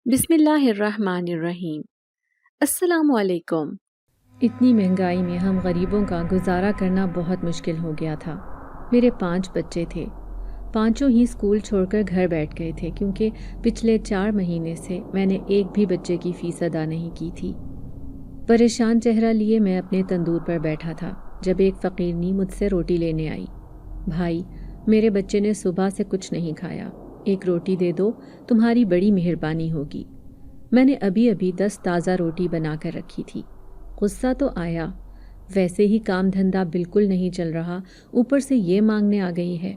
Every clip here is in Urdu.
بسم اللہ الرحمن الرحیم۔ السلام علیکم۔ اتنی مہنگائی میں ہم غریبوں کا گزارا کرنا بہت مشکل ہو گیا تھا۔ میرے 5 بچے تھے، پانچوں ہی اسکول چھوڑ کر گھر بیٹھ گئے تھے کیونکہ پچھلے 4 مہینے سے میں نے ایک بھی بچے کی فیس ادا نہیں کی تھی۔ پریشان چہرہ لیے میں اپنے تندور پر بیٹھا تھا جب ایک فقیرنی مجھ سے روٹی لینے آئی۔ بھائی، میرے بچے نے صبح سے کچھ نہیں کھایا، ایک روٹی دے دو، تمہاری بڑی مہربانی ہوگی۔ میں نے ابھی 10 تازہ روٹی بنا کر رکھی تھی۔ غصہ تو آیا، ویسے ہی کام دھندا بالکل نہیں چل رہا، اوپر سے یہ مانگنے آ گئی ہے۔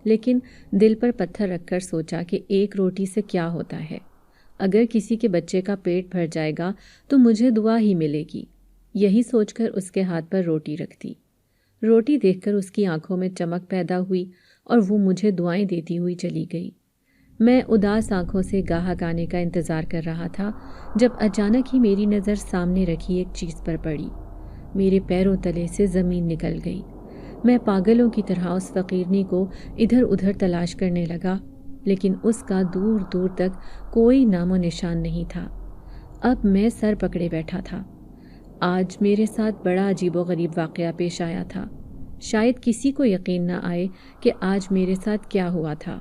لیکن دل پر پتھر رکھ کر سوچا کہ ایک روٹی سے کیا ہوتا ہے، اگر کسی کے بچے کا پیٹ بھر جائے گا تو مجھے دعا ہی ملے گی۔ یہی سوچ کر اس کے ہاتھ پر روٹی رکھ دی۔ روٹی دیکھ کر اس کی آنکھوں میں چمک پیدا ہوئی اور وہ مجھے دعائیں دیتی ہوئی چلی گئی۔ میں اداس آنکھوں سے گاہک آنے کا انتظار کر رہا تھا جب اچانک ہی میری نظر سامنے رکھی ایک چیز پر پڑی۔ میرے پیروں تلے سے زمین نکل گئی۔ میں پاگلوں کی طرح اس فقیرنی کو ادھر ادھر تلاش کرنے لگا، لیکن اس کا دور دور تک کوئی نام و نشان نہیں تھا۔ اب میں سر پکڑے بیٹھا تھا۔ آج میرے ساتھ بڑا عجیب و غریب واقعہ پیش آیا تھا۔ شاید کسی کو یقین نہ آئے کہ آج میرے ساتھ کیا ہوا تھا۔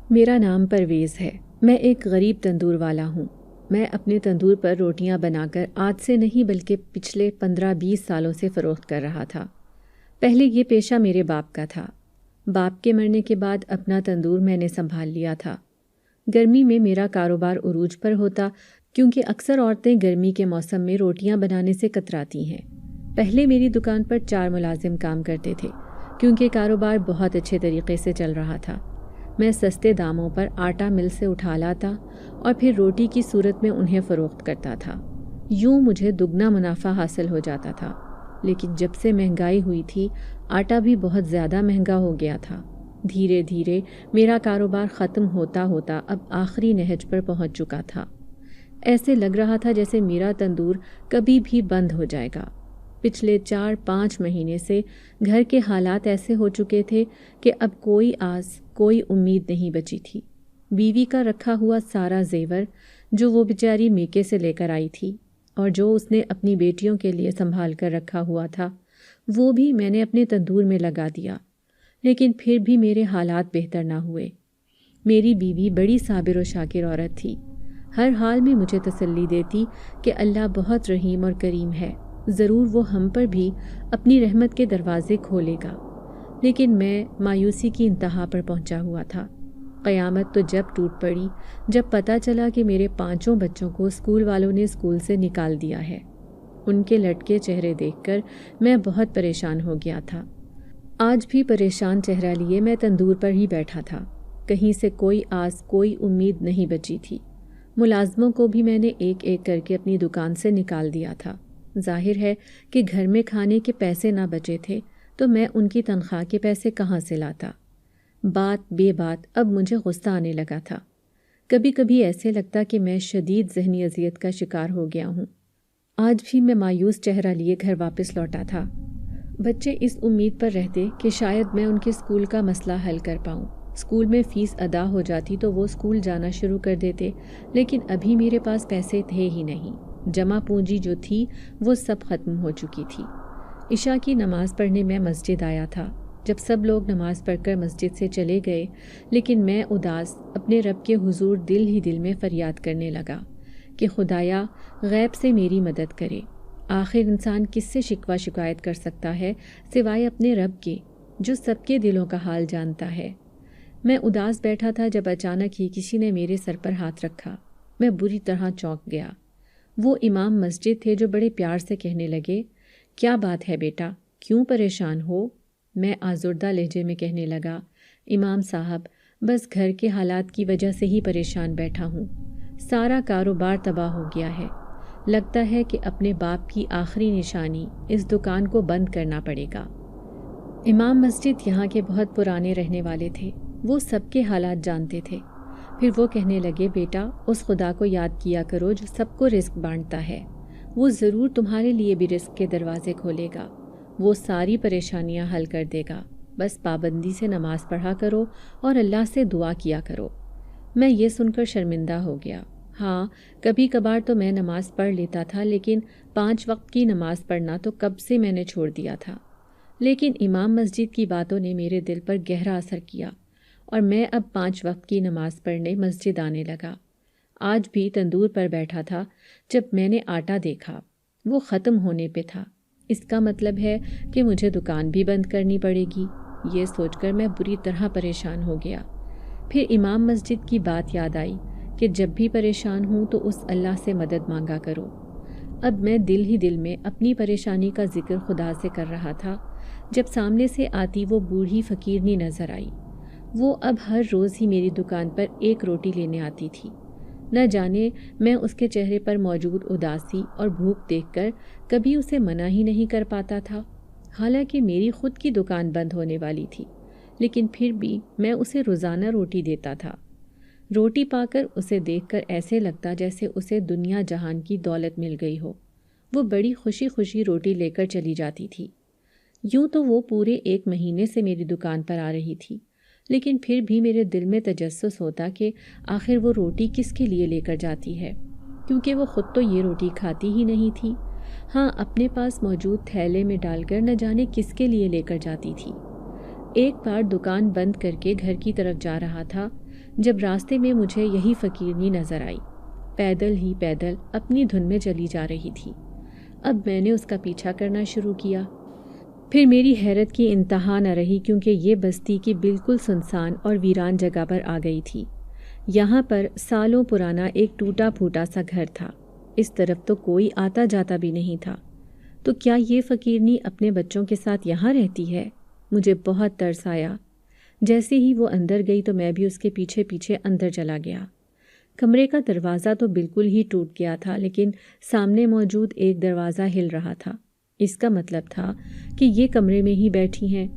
میرا نام پرویز ہے، میں ایک غریب تندور والا ہوں۔ میں اپنے تندور پر روٹیاں بنا کر آج سے نہیں بلکہ پچھلے 15-20 سالوں سے فروخت کر رہا تھا۔ پہلے یہ پیشہ میرے باپ کا تھا۔ باپ کے مرنے کے بعد اپنا تندور میں نے سنبھال لیا تھا۔ گرمی میں میرا کاروبار عروج پر ہوتا کیونکہ اکثر عورتیں گرمی کے موسم میں روٹیاں بنانے سے کتراتی ہیں۔ پہلے میری دکان پر 4 ملازم کام کرتے تھے کیونکہ کاروبار بہت اچھے طریقے سے چل رہا تھا۔ میں سستے داموں پر آٹا مل سے اٹھا لاتا اور پھر روٹی کی صورت میں انہیں فروخت کرتا تھا۔ یوں مجھے دگنا منافع حاصل ہو جاتا تھا۔ لیکن جب سے مہنگائی ہوئی تھی، آٹا بھی بہت زیادہ مہنگا ہو گیا تھا۔ دھیرے دھیرے میرا کاروبار ختم ہوتا ہوتا اب آخری نہج پر پہنچ چکا تھا۔ ایسے لگ رہا تھا جیسے میرا تندور کبھی بھی بند ہو جائے گا۔ پچھلے 4-5 مہینے سے گھر کے حالات ایسے ہو چکے تھے کہ اب کوئی آس، کوئی امید نہیں بچی تھی۔ بیوی کا رکھا ہوا سارا زیور جو وہ بیچاری میکے سے لے کر آئی تھی اور جو اس نے اپنی بیٹیوں کے لیے سنبھال کر رکھا ہوا تھا، وہ بھی میں نے اپنے تندور میں لگا دیا۔ لیکن پھر بھی میرے حالات بہتر نہ ہوئے۔ میری بیوی بڑی صابر و شاکر عورت تھی۔ ہر حال میں مجھے تسلی دیتی کہ اللہ بہت رحیم اور کریم ہے، ضرور وہ ہم پر بھی اپنی رحمت کے دروازے کھولے گا۔ لیکن میں مایوسی کی انتہا پر پہنچا ہوا تھا۔ قیامت تو جب ٹوٹ پڑی جب پتہ چلا کہ میرے 5 بچوں کو اسکول والوں نے اسکول سے نکال دیا ہے۔ ان کے لٹکے چہرے دیکھ کر میں بہت پریشان ہو گیا تھا۔ آج بھی پریشان چہرہ لیے میں تندور پر ہی بیٹھا تھا۔ کہیں سے کوئی آس، کوئی امید نہیں بچی تھی۔ ملازموں کو بھی میں نے ایک ایک کر کے اپنی دکان سے نکال دیا تھا۔ ظاہر ہے کہ گھر میں کھانے کے پیسے نہ بچے تھے تو میں ان کی تنخواہ کے پیسے کہاں سے لاتا۔ بات بے بات اب مجھے غصہ آنے لگا تھا۔ کبھی کبھی ایسے لگتا کہ میں شدید ذہنی اذیت کا شکار ہو گیا ہوں۔ آج بھی میں مایوس چہرہ لیے گھر واپس لوٹا تھا۔ بچے اس امید پر رہتے کہ شاید میں ان کے اسکول کا مسئلہ حل کر پاؤں۔ اسکول میں فیس ادا ہو جاتی تو وہ اسکول جانا شروع کر دیتے، لیکن ابھی میرے پاس پیسے تھے ہی نہیں۔ جمع پونجی جو تھی وہ سب ختم ہو چکی تھی۔ عشاء کی نماز پڑھنے میں مسجد آیا تھا۔ جب سب لوگ نماز پڑھ کر مسجد سے چلے گئے، لیکن میں اداس اپنے رب کے حضور دل ہی دل میں فریاد کرنے لگا کہ خدایا غیب سے میری مدد کرے۔ آخر انسان کس سے شکوہ شکایت کر سکتا ہے سوائے اپنے رب کے، جو سب کے دلوں کا حال جانتا ہے۔ میں اداس بیٹھا تھا جب اچانک ہی کسی نے میرے سر پر ہاتھ رکھا۔ میں بری طرح چونک گیا۔ وہ امام مسجد تھے جو بڑے پیار سے کہنے لگے، کیا بات ہے بیٹا، کیوں پریشان ہو؟ میں آزردہ لہجے میں کہنے لگا، امام صاحب بس گھر کے حالات کی وجہ سے ہی پریشان بیٹھا ہوں۔ سارا کاروبار تباہ ہو گیا ہے۔ لگتا ہے کہ اپنے باپ کی آخری نشانی اس دکان کو بند کرنا پڑے گا۔ امام مسجد یہاں کے بہت پرانے رہنے والے تھے، وہ سب کے حالات جانتے تھے۔ پھر وہ کہنے لگے، بیٹا اس خدا کو یاد کیا کرو جو سب کو رزق بانٹتا ہے، وہ ضرور تمہارے لیے بھی رزق کے دروازے کھولے گا، وہ ساری پریشانیاں حل کر دے گا، بس پابندی سے نماز پڑھا کرو اور اللہ سے دعا کیا کرو۔ میں یہ سن کر شرمندہ ہو گیا۔ ہاں، کبھی کبھار تو میں نماز پڑھ لیتا تھا، لیکن 5 وقت کی نماز پڑھنا تو کب سے میں نے چھوڑ دیا تھا۔ لیکن امام مسجد کی باتوں نے میرے دل پر گہرا اثر کیا اور میں اب 5 وقت کی نماز پڑھنے مسجد آنے لگا۔ آج بھی تندور پر بیٹھا تھا جب میں نے آٹا دیکھا، وہ ختم ہونے پہ تھا۔ اس کا مطلب ہے کہ مجھے دکان بھی بند کرنی پڑے گی۔ یہ سوچ کر میں بری طرح پریشان ہو گیا۔ پھر امام مسجد کی بات یاد آئی کہ جب بھی پریشان ہوں تو اس اللہ سے مدد مانگا کرو۔ اب میں دل ہی دل میں اپنی پریشانی کا ذکر خدا سے کر رہا تھا جب سامنے سے آتی وہ بوڑھی فقیرنی نظر آئی۔ وہ اب ہر روز ہی میری دکان پر 1 روٹی لینے آتی تھی۔ نہ جانے میں اس کے چہرے پر موجود اداسی اور بھوک دیکھ کر کبھی اسے منع ہی نہیں کر پاتا تھا، حالانکہ میری خود کی دکان بند ہونے والی تھی، لیکن پھر بھی میں اسے روزانہ روٹی دیتا تھا۔ روٹی پا کر اسے دیکھ کر ایسے لگتا جیسے اسے دنیا جہان کی دولت مل گئی ہو۔ وہ بڑی خوشی خوشی روٹی لے کر چلی جاتی تھی۔ یوں تو وہ پورے 1 مہینے سے میری دکان پر آ رہی تھی، لیکن پھر بھی میرے دل میں تجسس ہوتا کہ آخر وہ روٹی کس کے لیے لے کر جاتی ہے، کیونکہ وہ خود تو یہ روٹی کھاتی ہی نہیں تھی۔ ہاں، اپنے پاس موجود تھیلے میں ڈال کر نہ جانے کس کے لیے لے کر جاتی تھی۔ ایک بار دکان بند کر کے گھر کی طرف جا رہا تھا جب راستے میں مجھے یہی فقیرنی نظر آئی، پیدل ہی پیدل اپنی دھن میں چلی جا رہی تھی۔ اب میں نے اس کا پیچھا کرنا شروع کیا۔ پھر میری حیرت کی انتہا نہ رہی، کیونکہ یہ بستی کی بالکل سنسان اور ویران جگہ پر آ گئی تھی۔ یہاں پر سالوں پرانا ایک ٹوٹا پھوٹا سا گھر تھا۔ اس طرف تو کوئی آتا جاتا بھی نہیں تھا۔ تو کیا یہ فقیرنی اپنے بچوں کے ساتھ یہاں رہتی ہے؟ مجھے بہت ترس آیا۔ جیسے ہی وہ اندر گئی تو میں بھی اس کے پیچھے پیچھے اندر چلا گیا۔ کمرے کا دروازہ تو بالکل ہی ٹوٹ گیا تھا، لیکن سامنے موجود ایک دروازہ ہل رہا تھا۔ اس کا مطلب تھا کہ یہ کمرے میں ہی بیٹھی ہیں۔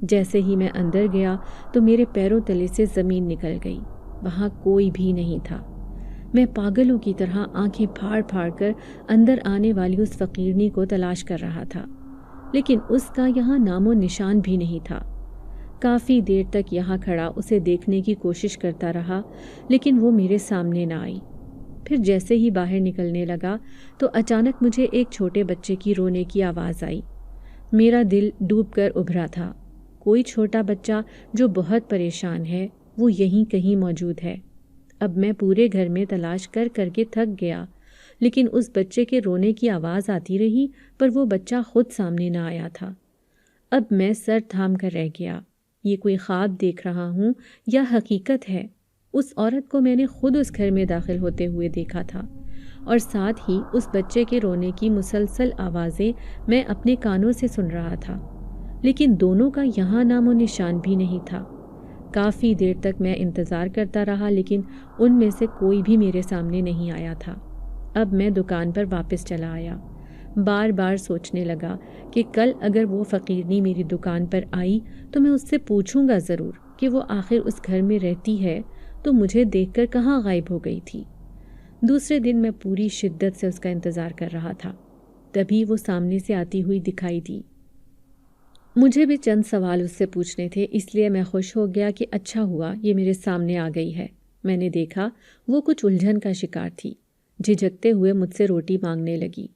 جیسے ہی میں اندر گیا تو میرے پیروں تلے سے زمین نکل گئی۔ وہاں کوئی بھی نہیں تھا۔ میں پاگلوں کی طرح آنکھیں پھاڑ پھاڑ کر اندر آنے والی اس فقیرنی کو تلاش کر رہا تھا، لیکن اس کا یہاں نام و نشان بھی نہیں تھا۔ کافی دیر تک یہاں کھڑا اسے دیکھنے کی کوشش کرتا رہا، لیکن وہ میرے سامنے نہ آئی۔ پھر جیسے ہی باہر نکلنے لگا تو اچانک مجھے ایک چھوٹے بچے کی رونے کی آواز آئی۔ میرا دل ڈوب کر ابھرا تھا۔ کوئی چھوٹا بچہ جو بہت پریشان ہے، وہ یہیں کہیں موجود ہے۔ اب میں پورے گھر میں تلاش کر کر کے تھک گیا، لیکن اس بچے کے رونے کی آواز آتی رہی، پر وہ بچہ خود سامنے نہ آیا تھا۔ اب میں سر تھام کر رہ گیا۔ یہ کوئی خواب دیکھ رہا ہوں یا حقیقت ہے؟ اس عورت کو میں نے خود اس گھر میں داخل ہوتے ہوئے دیکھا تھا، اور ساتھ ہی اس بچے کے رونے کی مسلسل آوازیں میں اپنے کانوں سے سن رہا تھا، لیکن دونوں کا یہاں نام و نشان بھی نہیں تھا۔ کافی دیر تک میں انتظار کرتا رہا، لیکن ان میں سے کوئی بھی میرے سامنے نہیں آیا تھا۔ اب میں دکان پر واپس چلا آیا۔ بار بار سوچنے لگا کہ کل اگر وہ فقیرنی میری دکان پر آئی تو میں اس سے پوچھوں گا ضرور کہ وہ آخر اس گھر میں رہتی ہے تو مجھے دیکھ کر کہاں غائب ہو گئی تھی۔ دوسرے دن میں پوری شدت سے اس کا انتظار کر رہا تھا، تبھی وہ سامنے سے آتی ہوئی دکھائی دی۔ مجھے بھی چند سوال اس سے پوچھنے تھے، اس لیے میں خوش ہو گیا کہ اچھا ہوا یہ میرے سامنے آ گئی ہے۔ میں نے دیکھا وہ کچھ الجھن کا شکار تھی۔ جھجکتے ہوئے مجھ سے روٹی مانگنے لگی۔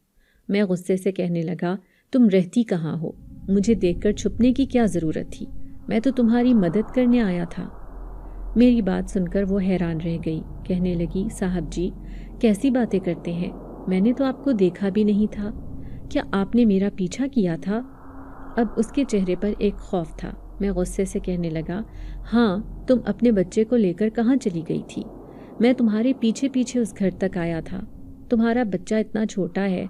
میں غصے سے کہنے لگا، تم رہتی کہاں ہو؟ مجھے دیکھ کر چھپنے کی کیا ضرورت تھی؟ میں تو تمہاری مدد کرنے آیا تھا۔ میری بات سن کر وہ حیران رہ گئی، کہنے لگی، صاحب جی کیسی باتیں کرتے ہیں؟ میں نے تو آپ کو دیکھا بھی نہیں تھا۔ کیا آپ نے میرا پیچھا کیا تھا؟ اب اس کے چہرے پر ایک خوف تھا۔ میں غصے سے کہنے لگا، ہاں، تم اپنے بچے کو لے کر کہاں چلی گئی تھی؟ میں تمہارے پیچھے پیچھے اس گھر تک آیا تھا۔ تمہارا بچہ اتنا چھوٹا ہے،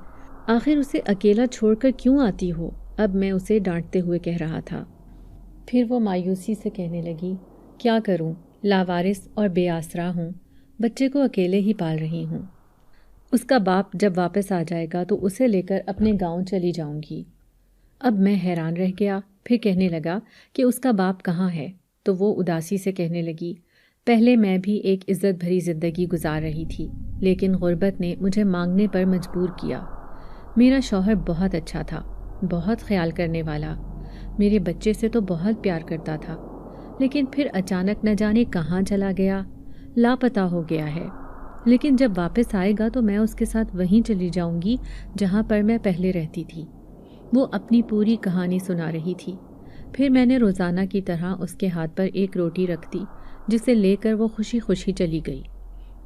آخر اسے اکیلا چھوڑ کر کیوں آتی ہو؟ اب میں اسے ڈانٹتے ہوئے کہہ رہا تھا۔ پھر وہ مایوسی سے کہنے لگی، کیا کروں، لاوارث اور بے آسرا ہوں، بچے کو اکیلے ہی پال رہی ہوں۔ اس کا باپ جب واپس آ جائے گا تو اسے لے کر اپنے گاؤں چلی جاؤں گی۔ اب میں حیران رہ گیا، پھر کہنے لگا کہ اس کا باپ کہاں ہے؟ تو وہ اداسی سے کہنے لگی، پہلے میں بھی ایک عزت بھری زندگی گزار رہی تھی، لیکن غربت نے مجھے مانگنے پر مجبور کیا۔ میرا شوہر بہت اچھا تھا، بہت خیال کرنے والا، میرے بچے سے تو بہت پیار کرتا تھا، لیکن پھر اچانک نہ جانے کہاں چلا گیا۔ لاپتہ ہو گیا ہے، لیکن جب واپس آئے گا تو میں اس کے ساتھ وہیں چلی جاؤں گی جہاں پر میں پہلے رہتی تھی۔ وہ اپنی پوری کہانی سنا رہی تھی۔ پھر میں نے روزانہ کی طرح اس کے ہاتھ پر ایک روٹی رکھ دی، جسے لے کر وہ خوشی خوشی چلی گئی۔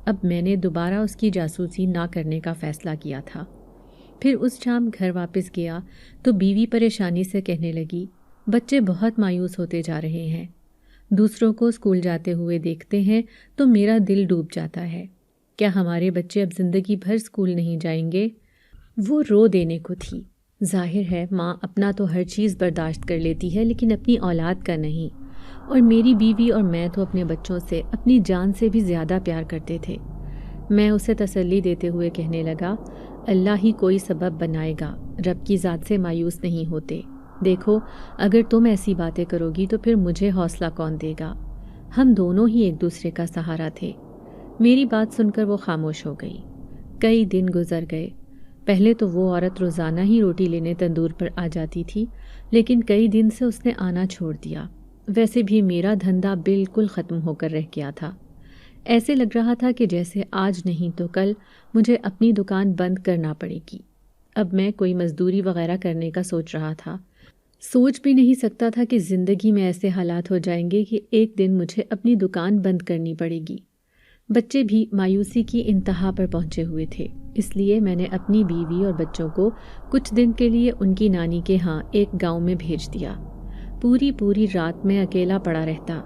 اب میں نے دوبارہ اس کی جاسوسی نہ کرنے کا فیصلہ کیا تھا۔ پھر اس شام گھر واپس گیا تو بیوی پریشانی سے کہنے لگی، بچے بہت مایوس ہوتے جا رہے ہیں، دوسروں کو اسکول جاتے ہوئے دیکھتے ہیں تو میرا دل ڈوب جاتا ہے۔ کیا ہمارے بچے اب زندگی بھر اسکول نہیں جائیں گے؟ وہ رو دینے کو تھی۔ ظاہر ہے ماں اپنا تو ہر چیز برداشت کر لیتی ہے، لیکن اپنی اولاد کا نہیں، اور میری بیوی اور میں تو اپنے بچوں سے اپنی جان سے بھی زیادہ پیار کرتے تھے۔ میں اسے تسلی دیتے ہوئے کہنے لگا، اللہ ہی کوئی سبب بنائے گا، رب کی ذات سے مایوس نہیں ہوتے۔ دیکھو، اگر تم ایسی باتیں کرو گی تو پھر مجھے حوصلہ کون دے گا؟ ہم دونوں ہی ایک دوسرے کا سہارا تھے۔ میری بات سن کر وہ خاموش ہو گئی۔ کئی دن گزر گئے۔ پہلے تو وہ عورت روزانہ ہی روٹی لینے تندور پر آ جاتی تھی، لیکن کئی دن سے اس نے آنا چھوڑ دیا۔ ویسے بھی میرا دھندا بالکل ختم ہو کر رہ گیا تھا۔ ایسے لگ رہا تھا کہ جیسے آج نہیں تو کل مجھے اپنی دکان بند کرنا پڑے گی۔ اب میں کوئی مزدوری وغیرہ کرنے کا سوچ رہا تھا۔ سوچ بھی نہیں سکتا تھا کہ زندگی میں ایسے حالات ہو جائیں گے کہ ایک دن مجھے اپنی دکان بند کرنی پڑے گی۔ بچے بھی مایوسی کی انتہا پر پہنچے ہوئے تھے، اس لیے میں نے اپنی بیوی اور بچوں کو کچھ دن کے لیے ان کی نانی کے ہاں ایک گاؤں میں بھیج دیا۔ پوری رات میں اکیلا پڑا رہتا۔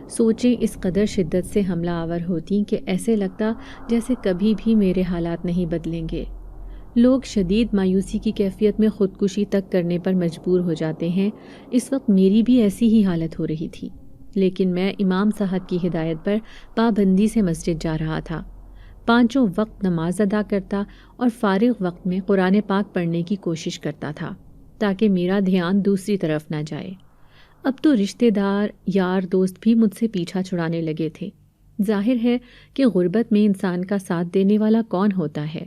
سوچیں اس قدر شدت سے حملہ آور ہوتی کہ ایسے لگتا جیسے کبھی بھی میرے حالات نہیں بدلیں گے۔ لوگ شدید مایوسی کی کیفیت میں خودکشی تک کرنے پر مجبور ہو جاتے ہیں۔ اس وقت میری بھی ایسی ہی حالت ہو رہی تھی، لیکن میں امام صاحب کی ہدایت پر پابندی سے مسجد جا رہا تھا۔ 5 وقت نماز ادا کرتا اور فارغ وقت میں قرآن پاک پڑھنے کی کوشش کرتا تھا تاکہ میرا دھیان دوسری طرف نہ جائے۔ اب تو رشتہ دار، یار، دوست بھی مجھ سے پیچھا چھڑانے لگے تھے۔ ظاہر ہے کہ غربت میں انسان کا ساتھ دینے والا کون ہوتا ہے؟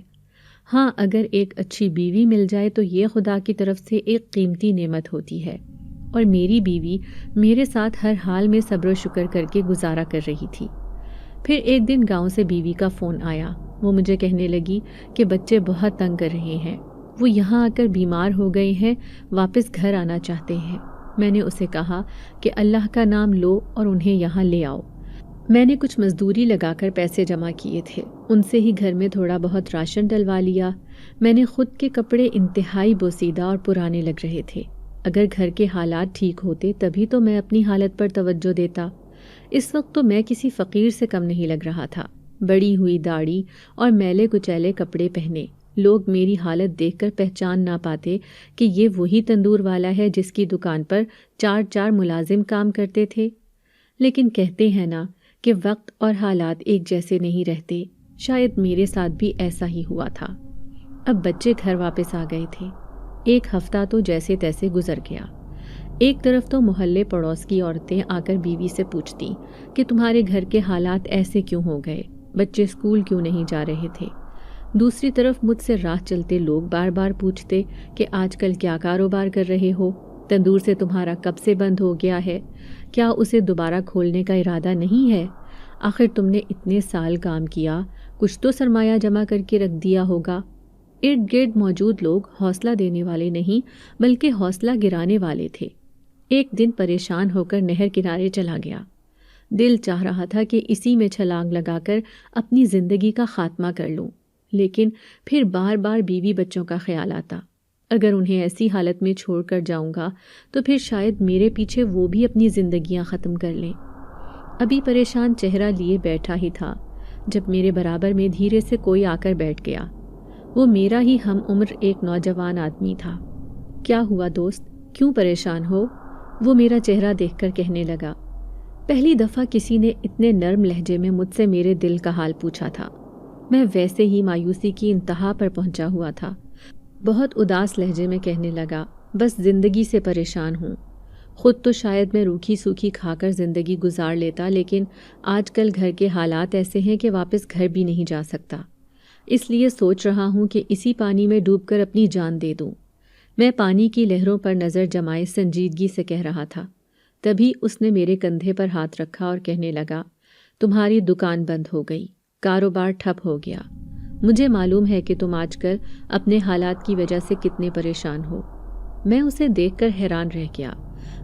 ہاں، اگر ایک اچھی بیوی مل جائے تو یہ خدا کی طرف سے ایک قیمتی نعمت ہوتی ہے، اور میری بیوی میرے ساتھ ہر حال میں صبر و شکر کر کے گزارا کر رہی تھی۔ پھر ایک دن گاؤں سے بیوی کا فون آیا۔ وہ مجھے کہنے لگی کہ بچے بہت تنگ کر رہے ہیں، وہ یہاں آ کر بیمار ہو گئے ہیں، واپس گھر آنا چاہتے ہیں۔ میں نے اسے کہا کہ اللہ کا نام لو اور انہیں یہاں لے آؤ۔ میں نے کچھ مزدوری لگا کر پیسے جمع کیے تھے، ان سے ہی گھر میں تھوڑا بہت راشن ڈلوا لیا۔ میں نے خود کے کپڑے انتہائی بوسیدہ اور پرانے لگ رہے تھے۔ اگر گھر کے حالات ٹھیک ہوتے تبھی تو میں اپنی حالت پر توجہ دیتا۔ اس وقت تو میں کسی فقیر سے کم نہیں لگ رہا تھا۔ بڑی ہوئی داڑھی اور میلے کچیلے کپڑے پہنے لوگ میری حالت دیکھ کر پہچان نہ پاتے کہ یہ وہی تندور والا ہے جس کی دکان پر 4 ملازم کام کرتے تھے۔ لیکن کہتے ہیں نا کہ وقت اور حالات ایک جیسے نہیں رہتے، شاید میرے ساتھ بھی ایسا ہی ہوا تھا۔ اب بچے گھر واپس آ گئے تھے۔ ایک ہفتہ تو جیسے تیسے گزر گیا۔ ایک طرف تو محلے پڑوس کی عورتیں آ کر بیوی سے پوچھتی کہ تمہارے گھر کے حالات ایسے کیوں ہو گئے، بچے اسکول کیوں نہیں جا رہے تھے۔ دوسری طرف مجھ سے راہ چلتے لوگ بار بار پوچھتے کہ آج کل کیا کاروبار کر رہے ہو، تندور سے تمہارا کب سے بند ہو گیا ہے، کیا اسے دوبارہ کھولنے کا ارادہ نہیں ہے؟ آخر تم نے اتنے سال کام کیا، کچھ تو سرمایہ جمع کر کے رکھ دیا ہوگا۔ ارد گرد موجود لوگ حوصلہ دینے والے نہیں بلکہ حوصلہ گرانے والے تھے۔ ایک دن پریشان ہو کر نہر کنارے چلا گیا۔ دل چاہ رہا تھا کہ اسی میں چھلانگ لگا کر اپنی زندگی کا خاتمہ کر لوں، لیکن پھر بار بار بیوی بچوں کا خیال آتا۔ اگر انہیں ایسی حالت میں چھوڑ کر جاؤں گا تو پھر شاید میرے پیچھے وہ بھی اپنی زندگیاں ختم کر لیں۔ ابھی پریشان چہرہ لیے بیٹھا ہی تھا جب میرے برابر میں دھیرے سے کوئی آ کر بیٹھ گیا۔ وہ میرا ہی ہم عمر ایک نوجوان آدمی تھا۔ کیا ہوا دوست، کیوں پریشان ہو؟ وہ میرا چہرہ دیکھ کر کہنے لگا۔ پہلی دفعہ کسی نے اتنے نرم لہجے میں مجھ سے میرے دل کا حال پوچھا تھا۔ میں ویسے ہی مایوسی کی انتہا پر پہنچا ہوا تھا۔ بہت اداس لہجے میں کہنے لگا، بس زندگی سے پریشان ہوں۔ خود تو شاید میں روکھی سوکھی کھا کر زندگی گزار لیتا، لیکن آج کل گھر کے حالات ایسے ہیں کہ واپس گھر بھی نہیں جا سکتا۔ اس لیے سوچ رہا ہوں کہ اسی پانی میں ڈوب کر اپنی جان دے دوں۔ میں پانی کی لہروں پر نظر جمائے سنجیدگی سے کہہ رہا تھا۔ تبھی اس نے میرے کندھے پر ہاتھ رکھا اور کہنے لگا، تمہاری دکان بند ہو گئی، کاروبار ٹھپ ہو گیا۔ مجھے معلوم ہے کہ تم آج کل اپنے حالات کی وجہ سے کتنے پریشان ہو۔ میں اسے دیکھ کر حیران رہ گیا۔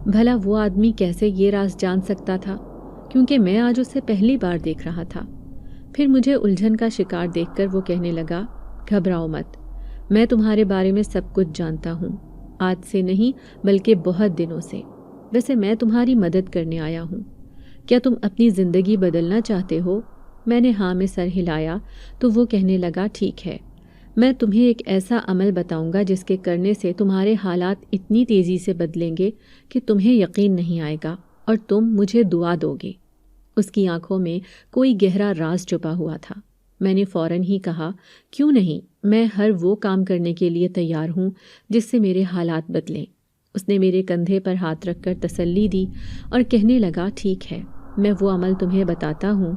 بھلا وہ آدمی کیسے یہ راز جان سکتا تھا؟ کیونکہ میں آج اسے پہلی بار دیکھ رہا تھا۔ پھر مجھے الجھن کا شکار دیکھ کر وہ کہنے لگا، گھبراؤ مت، میں تمہارے بارے میں سب کچھ جانتا ہوں، آج سے نہیں بلکہ بہت دنوں سے۔ ویسے میں تمہاری مدد کرنے آیا ہوں۔ کیا تم اپنی زندگی بدلنا چاہتے ہو؟ میں نے ہاں میں سر ہلایا تو وہ کہنے لگا، ٹھیک ہے، میں تمہیں ایک ایسا عمل بتاؤں گا جس کے کرنے سے تمہارے حالات اتنی تیزی سے بدلیں گے کہ تمہیں یقین نہیں آئے گا اور تم مجھے دعا دو گے۔ اس کی آنکھوں میں کوئی گہرا راز چھپا ہوا تھا۔ میں نے فوراً ہی کہا، کیوں نہیں، میں ہر وہ کام کرنے کے لیے تیار ہوں جس سے میرے حالات بدلیں۔ اس نے میرے کندھے پر ہاتھ رکھ کر تسلی دی اور کہنے لگا، ٹھیک ہے، میں وہ عمل تمہیں بتاتا ہوں۔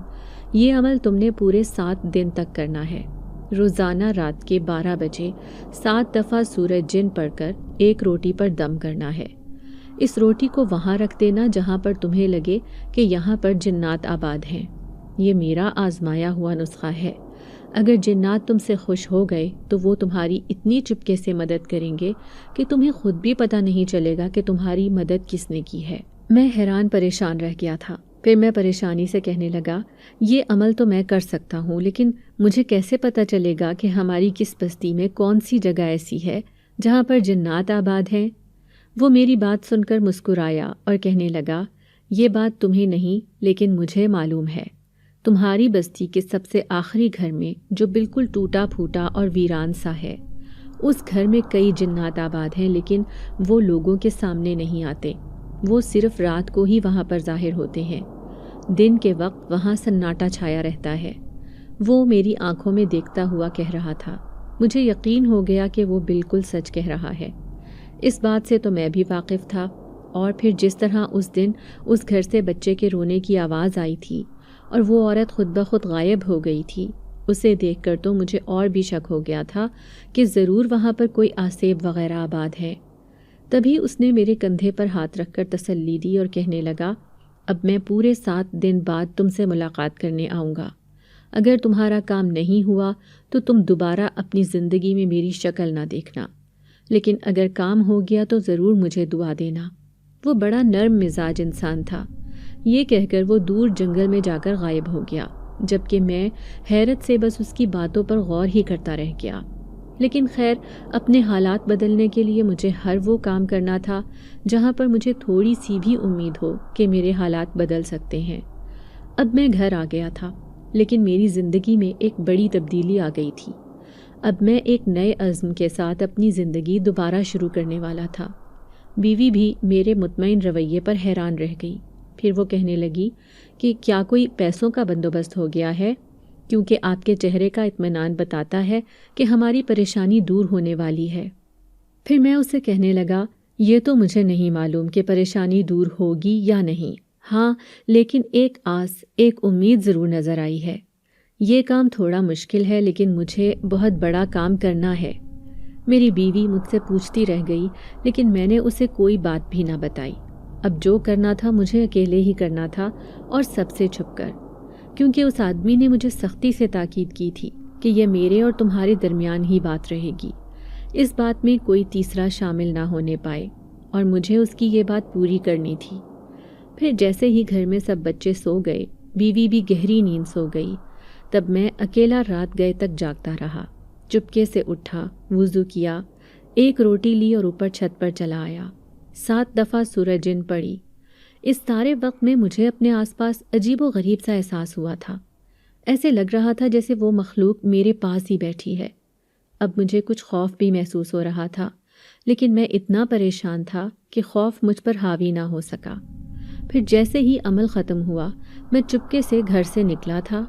یہ عمل تم نے پورے 7 دن تک کرنا ہے۔ روزانہ رات کے 12 بجے 7 دفعہ سورج جن پڑھ کر ایک روٹی پر دم کرنا ہے۔ اس روٹی کو وہاں رکھ دینا جہاں پر تمہیں لگے کہ یہاں پر جنات آباد ہیں۔ یہ میرا آزمایا ہوا نسخہ ہے۔ اگر جنات تم سے خوش ہو گئے تو وہ تمہاری اتنی چپکے سے مدد کریں گے کہ تمہیں خود بھی پتہ نہیں چلے گا کہ تمہاری مدد کس نے کی ہے۔ میں حیران پریشان رہ گیا تھا۔ پھر میں پریشانی سے کہنے لگا، یہ عمل تو میں کر سکتا ہوں، لیکن مجھے کیسے پتہ چلے گا کہ ہماری کس بستی میں کون سی جگہ ایسی ہے جہاں پر جنات آباد ہیں؟ وہ میری بات سن کر مسکرایا اور کہنے لگا، یہ بات تمہیں نہیں لیکن مجھے معلوم ہے۔ تمہاری بستی کے سب سے آخری گھر میں، جو بالکل ٹوٹا پھوٹا اور ویران سا ہے، اس گھر میں کئی جنات آباد ہیں، لیکن وہ لوگوں کے سامنے نہیں آتے۔ وہ صرف رات کو ہی وہاں پر ظاہر ہوتے ہیں۔ دن کے وقت وہاں سناٹا چھایا رہتا ہے۔ وہ میری آنکھوں میں دیکھتا ہوا کہہ رہا تھا۔ مجھے یقین ہو گیا کہ وہ بالکل سچ کہہ رہا ہے۔ اس بات سے تو میں بھی واقف تھا، اور پھر جس طرح اس دن اس گھر سے بچے کے رونے کی آواز آئی تھی اور وہ عورت خود بخود غائب ہو گئی تھی، اسے دیکھ کر تو مجھے اور بھی شک ہو گیا تھا کہ ضرور وہاں پر کوئی آسیب وغیرہ آباد ہے۔ تبھی اس نے میرے کندھے پر ہاتھ رکھ کر تسلی دی اور کہنے لگا، اب میں پورے 7 دن بعد تم سے ملاقات کرنے آؤں گا۔ اگر تمہارا کام نہیں ہوا تو تم دوبارہ اپنی زندگی میں میری شکل نہ دیکھنا، لیکن اگر کام ہو گیا تو ضرور مجھے دعا دینا۔ وہ بڑا نرم مزاج انسان تھا۔ یہ کہہ کر وہ دور جنگل میں جا کر غائب ہو گیا، جبکہ میں حیرت سے بس اس کی باتوں پر غور ہی کرتا رہ گیا۔ لیکن خیر، اپنے حالات بدلنے کے لیے مجھے ہر وہ کام کرنا تھا جہاں پر مجھے تھوڑی سی بھی امید ہو کہ میرے حالات بدل سکتے ہیں۔ اب میں گھر آ گیا تھا، لیکن میری زندگی میں ایک بڑی تبدیلی آ گئی تھی۔ اب میں ایک نئے عزم کے ساتھ اپنی زندگی دوبارہ شروع کرنے والا تھا۔ بیوی بھی میرے مطمئن رویے پر حیران رہ گئی۔ پھر وہ کہنے لگی کہ کیا کوئی پیسوں کا بندوبست ہو گیا ہے؟ کیونکہ آپ کے چہرے کا اطمینان بتاتا ہے کہ ہماری پریشانی دور ہونے والی ہے۔ پھر میں اسے کہنے لگا، یہ تو مجھے نہیں معلوم کہ پریشانی دور ہوگی یا نہیں، ہاں لیکن ایک آس، ایک امید ضرور نظر آئی ہے۔ یہ کام تھوڑا مشکل ہے لیکن مجھے بہت بڑا کام کرنا ہے۔ میری بیوی مجھ سے پوچھتی رہ گئی، لیکن میں نے اسے کوئی بات بھی نہ بتائی۔ اب جو کرنا تھا مجھے اکیلے ہی کرنا تھا، اور سب سے چھپ کر، کیونکہ اس آدمی نے مجھے سختی سے تاکید کی تھی کہ یہ میرے اور تمہارے درمیان ہی بات رہے گی، اس بات میں کوئی تیسرا شامل نہ ہونے پائے، اور مجھے اس کی یہ بات پوری کرنی تھی۔ پھر جیسے ہی گھر میں سب بچے سو گئے، بیوی بھی گہری نیند سو گئی، تب میں اکیلا رات گئے تک جاگتا رہا۔ چپکے سے اٹھا، وضو کیا، ایک روٹی لی اور اوپر چھت پر چلا آیا۔ 7 دفعہ سورج جن پڑی۔ اس سارے وقت میں مجھے اپنے آس پاس عجیب و غریب سا احساس ہوا تھا۔ ایسے لگ رہا تھا جیسے وہ مخلوق میرے پاس ہی بیٹھی ہے۔ اب مجھے کچھ خوف بھی محسوس ہو رہا تھا، لیکن میں اتنا پریشان تھا کہ خوف مجھ پر حاوی نہ ہو سکا۔ پھر جیسے ہی عمل ختم ہوا، میں چپکے سے گھر سے نکلا تھا،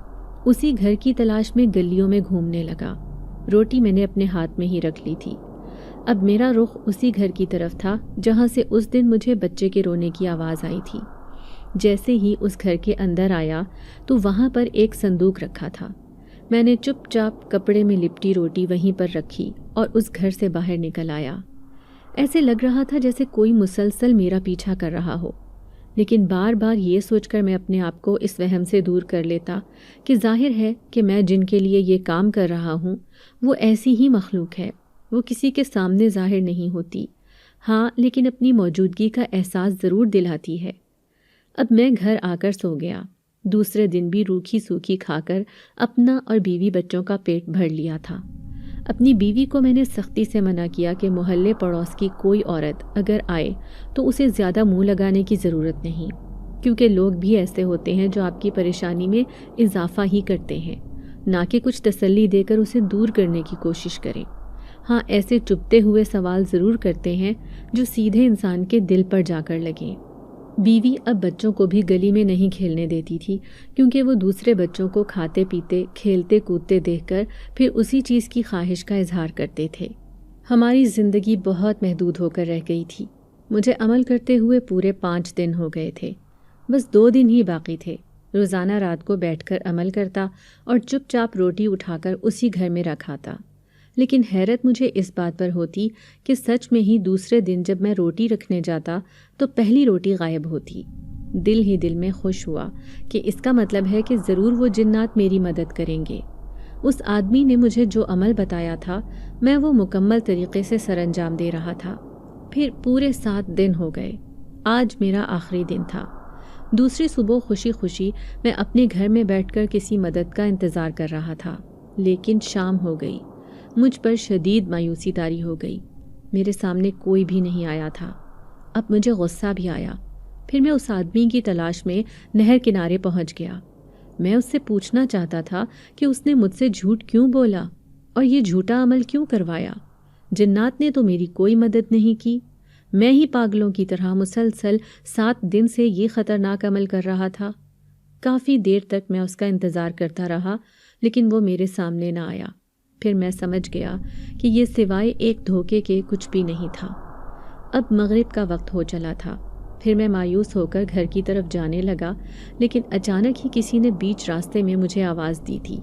اسی گھر کی تلاش میں گلیوں میں گھومنے لگا۔ روٹی میں نے اپنے ہاتھ میں ہی رکھ لی تھی۔ اب میرا رخ اسی گھر کی طرف تھا جہاں سے اس دن مجھے بچے کے رونے کی آواز آئی تھی۔ جیسے ہی اس گھر کے اندر آیا تو وہاں پر ایک صندوق رکھا تھا۔ میں نے چپ چاپ کپڑے میں لپٹی روٹی وہیں پر رکھی اور اس گھر سے باہر نکل آیا۔ ایسے لگ رہا تھا جیسے کوئی مسلسل میرا پیچھا کر رہا ہو۔ لیکن بار بار یہ سوچ کر میں اپنے آپ کو اس وہم سے دور کر لیتا کہ ظاہر ہے کہ میں جن کے لیے یہ کام کر رہا ہوں وہ ایسی ہی مخلوق ہے، وہ کسی کے سامنے ظاہر نہیں ہوتی، ہاں لیکن اپنی موجودگی کا احساس ضرور دلاتی ہے۔ اب میں گھر آ کر سو گیا۔ دوسرے دن بھی روکھی سوکھی کھا کر اپنا اور بیوی بچوں کا پیٹ بھر لیا تھا۔ اپنی بیوی کو میں نے سختی سے منع کیا کہ محلے پڑوس کی کوئی عورت اگر آئے تو اسے زیادہ منہ لگانے کی ضرورت نہیں، کیونکہ لوگ بھی ایسے ہوتے ہیں جو آپ کی پریشانی میں اضافہ ہی کرتے ہیں، نہ کہ کچھ تسلی دے کر اسے دور کرنے کی کوشش کریں۔ ہاں ایسے چبھتے ہوئے سوال ضرور کرتے ہیں جو سیدھے انسان کے دل پر جا کر لگیں۔ بیوی اب بچوں کو بھی گلی میں نہیں کھیلنے دیتی تھی، کیونکہ وہ دوسرے بچوں کو کھاتے پیتے کھیلتے کودتے دیکھ کر پھر اسی چیز کی خواہش کا اظہار کرتے تھے۔ ہماری زندگی بہت محدود ہو کر رہ گئی تھی۔ مجھے عمل کرتے ہوئے پورے 5 دن ہو گئے تھے، بس 2 دن ہی باقی تھے۔ روزانہ رات کو بیٹھ کر عمل کرتا اور چپ چاپ روٹی اٹھا کر اسی گھر میں رکھاتا، لیکن حیرت مجھے اس بات پر ہوتی کہ سچ میں ہی دوسرے دن جب میں روٹی رکھنے جاتا تو پہلی روٹی غائب ہوتی۔ دل ہی دل میں خوش ہوا کہ اس کا مطلب ہے کہ ضرور وہ جنات میری مدد کریں گے۔ اس آدمی نے مجھے جو عمل بتایا تھا میں وہ مکمل طریقے سے سر انجام دے رہا تھا۔ پھر پورے 7 دن ہو گئے۔ آج میرا آخری دن تھا۔ دوسری صبح خوشی خوشی میں اپنے گھر میں بیٹھ کر کسی مدد کا انتظار کر رہا تھا، لیکن شام ہو گئی۔ مجھ پر شدید مایوسی طاری ہو گئی۔ میرے سامنے کوئی بھی نہیں آیا تھا۔ اب مجھے غصہ بھی آیا۔ پھر میں اس آدمی کی تلاش میں نہر کنارے پہنچ گیا۔ میں اس سے پوچھنا چاہتا تھا کہ اس نے مجھ سے جھوٹ کیوں بولا اور یہ جھوٹا عمل کیوں کروایا۔ جنات نے تو میری کوئی مدد نہیں کی، میں ہی پاگلوں کی طرح مسلسل 7 دن سے یہ خطرناک عمل کر رہا تھا۔ کافی دیر تک میں اس کا انتظار کرتا رہا، لیکن وہ میرے سامنے نہ آیا۔ پھر میں سمجھ گیا کہ یہ سوائے ایک دھوکے کے کچھ بھی نہیں تھا۔ اب مغرب کا وقت ہو چلا تھا۔ پھر میں مایوس ہو کر گھر کی طرف جانے لگا، لیکن اچانک ہی کسی نے بیچ راستے میں مجھے آواز دی تھی۔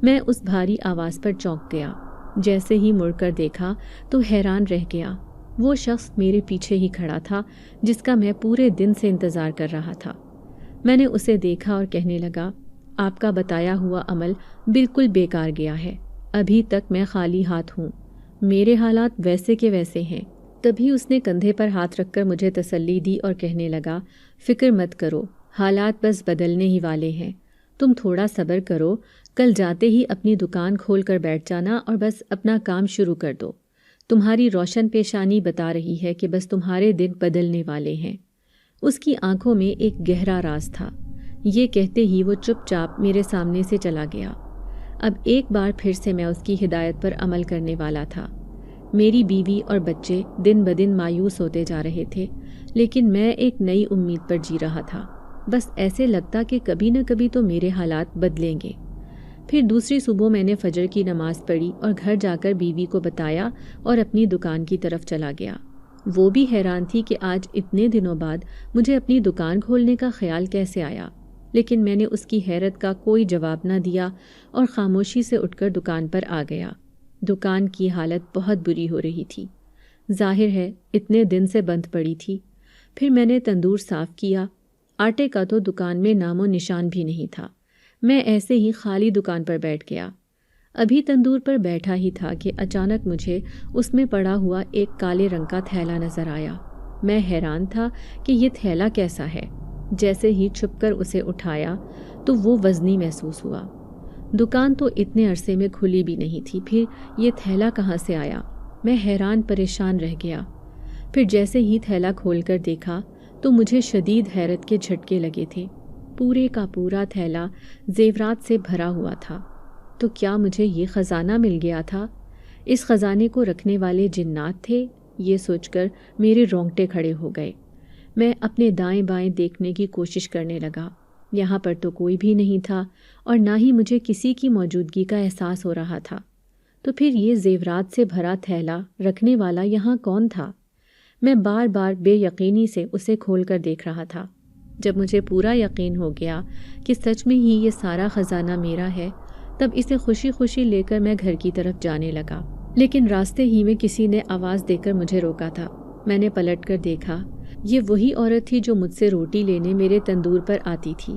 میں اس بھاری آواز پر چونک گیا۔ جیسے ہی مڑ کر دیکھا تو حیران رہ گیا۔ وہ شخص میرے پیچھے ہی کھڑا تھا جس کا میں پورے دن سے انتظار کر رہا تھا۔ میں نے اسے دیکھا اور کہنے لگا، آپ کا بتایا ہوا عمل بالکل بیکار گیا ہے۔ ابھی تک میں خالی ہاتھ ہوں، میرے حالات ویسے کے ویسے ہیں۔ تبھی اس نے کندھے پر ہاتھ رکھ کر مجھے تسلی دی اور کہنے لگا، فکر مت کرو، حالات بس بدلنے ہی والے ہیں، تم تھوڑا صبر کرو، کل جاتے ہی اپنی دکان کھول کر بیٹھ جانا اور بس اپنا کام شروع کر دو۔ تمہاری روشن پیشانی بتا رہی ہے کہ بس تمہارے دن بدلنے والے ہیں۔ اس کی آنکھوں میں ایک گہرا راز تھا۔ یہ کہتے ہی وہ چپ چاپ میرے سامنے سے چلا گیا۔ اب ایک بار پھر سے میں اس کی ہدایت پر عمل کرنے والا تھا۔ میری بیوی اور بچے دن بدن مایوس ہوتے جا رہے تھے، لیکن میں ایک نئی امید پر جی رہا تھا۔ بس ایسے لگتا کہ کبھی نہ کبھی تو میرے حالات بدلیں گے۔ پھر دوسری صبح میں نے فجر کی نماز پڑھی اور گھر جا کر بیوی کو بتایا اور اپنی دکان کی طرف چلا گیا۔ وہ بھی حیران تھی کہ آج اتنے دنوں بعد مجھے اپنی دکان کھولنے کا خیال کیسے آیا، لیکن میں نے اس کی حیرت کا کوئی جواب نہ دیا اور خاموشی سے اٹھ کر دکان پر آ گیا۔ دکان کی حالت بہت بری ہو رہی تھی، ظاہر ہے اتنے دن سے بند پڑی تھی۔ پھر میں نے تندور صاف کیا۔ آٹے کا تو دکان میں نام و نشان بھی نہیں تھا۔ میں ایسے ہی خالی دکان پر بیٹھ گیا۔ ابھی تندور پر بیٹھا ہی تھا کہ اچانک مجھے اس میں پڑا ہوا ایک کالے رنگ کا تھیلا نظر آیا۔ میں حیران تھا کہ یہ تھیلا کیسا ہے۔ جیسے ہی چھپ کر اسے اٹھایا تو وہ وزنی محسوس ہوا۔ دکان تو اتنے عرصے میں کھلی بھی نہیں تھی، پھر یہ تھیلا کہاں سے آیا؟ میں حیران پریشان رہ گیا۔ پھر جیسے ہی تھیلا کھول کر دیکھا تو مجھے شدید حیرت کے جھٹکے لگے تھے۔ پورے کا پورا تھیلا زیورات سے بھرا ہوا تھا۔ تو کیا مجھے یہ خزانہ مل گیا تھا؟ اس خزانے کو رکھنے والے جنات تھے؟ یہ سوچ کر میرے رونگٹے کھڑے ہو گئے۔ میں اپنے دائیں بائیں دیکھنے کی کوشش کرنے لگا۔ یہاں پر تو کوئی بھی نہیں تھا اور نہ ہی مجھے کسی کی موجودگی کا احساس ہو رہا تھا۔ تو پھر یہ زیورات سے بھرا تھیلا رکھنے والا یہاں کون تھا؟ میں بار بار بے یقینی سے اسے کھول کر دیکھ رہا تھا۔ جب مجھے پورا یقین ہو گیا کہ سچ میں ہی یہ سارا خزانہ میرا ہے، تب اسے خوشی خوشی لے کر میں گھر کی طرف جانے لگا۔ لیکن راستے ہی میں کسی نے آواز دے کر مجھے روکا تھا۔ میں نے پلٹ کر دیکھا، یہ وہی عورت تھی جو مجھ سے روٹی لینے میرے تندور پر آتی تھی۔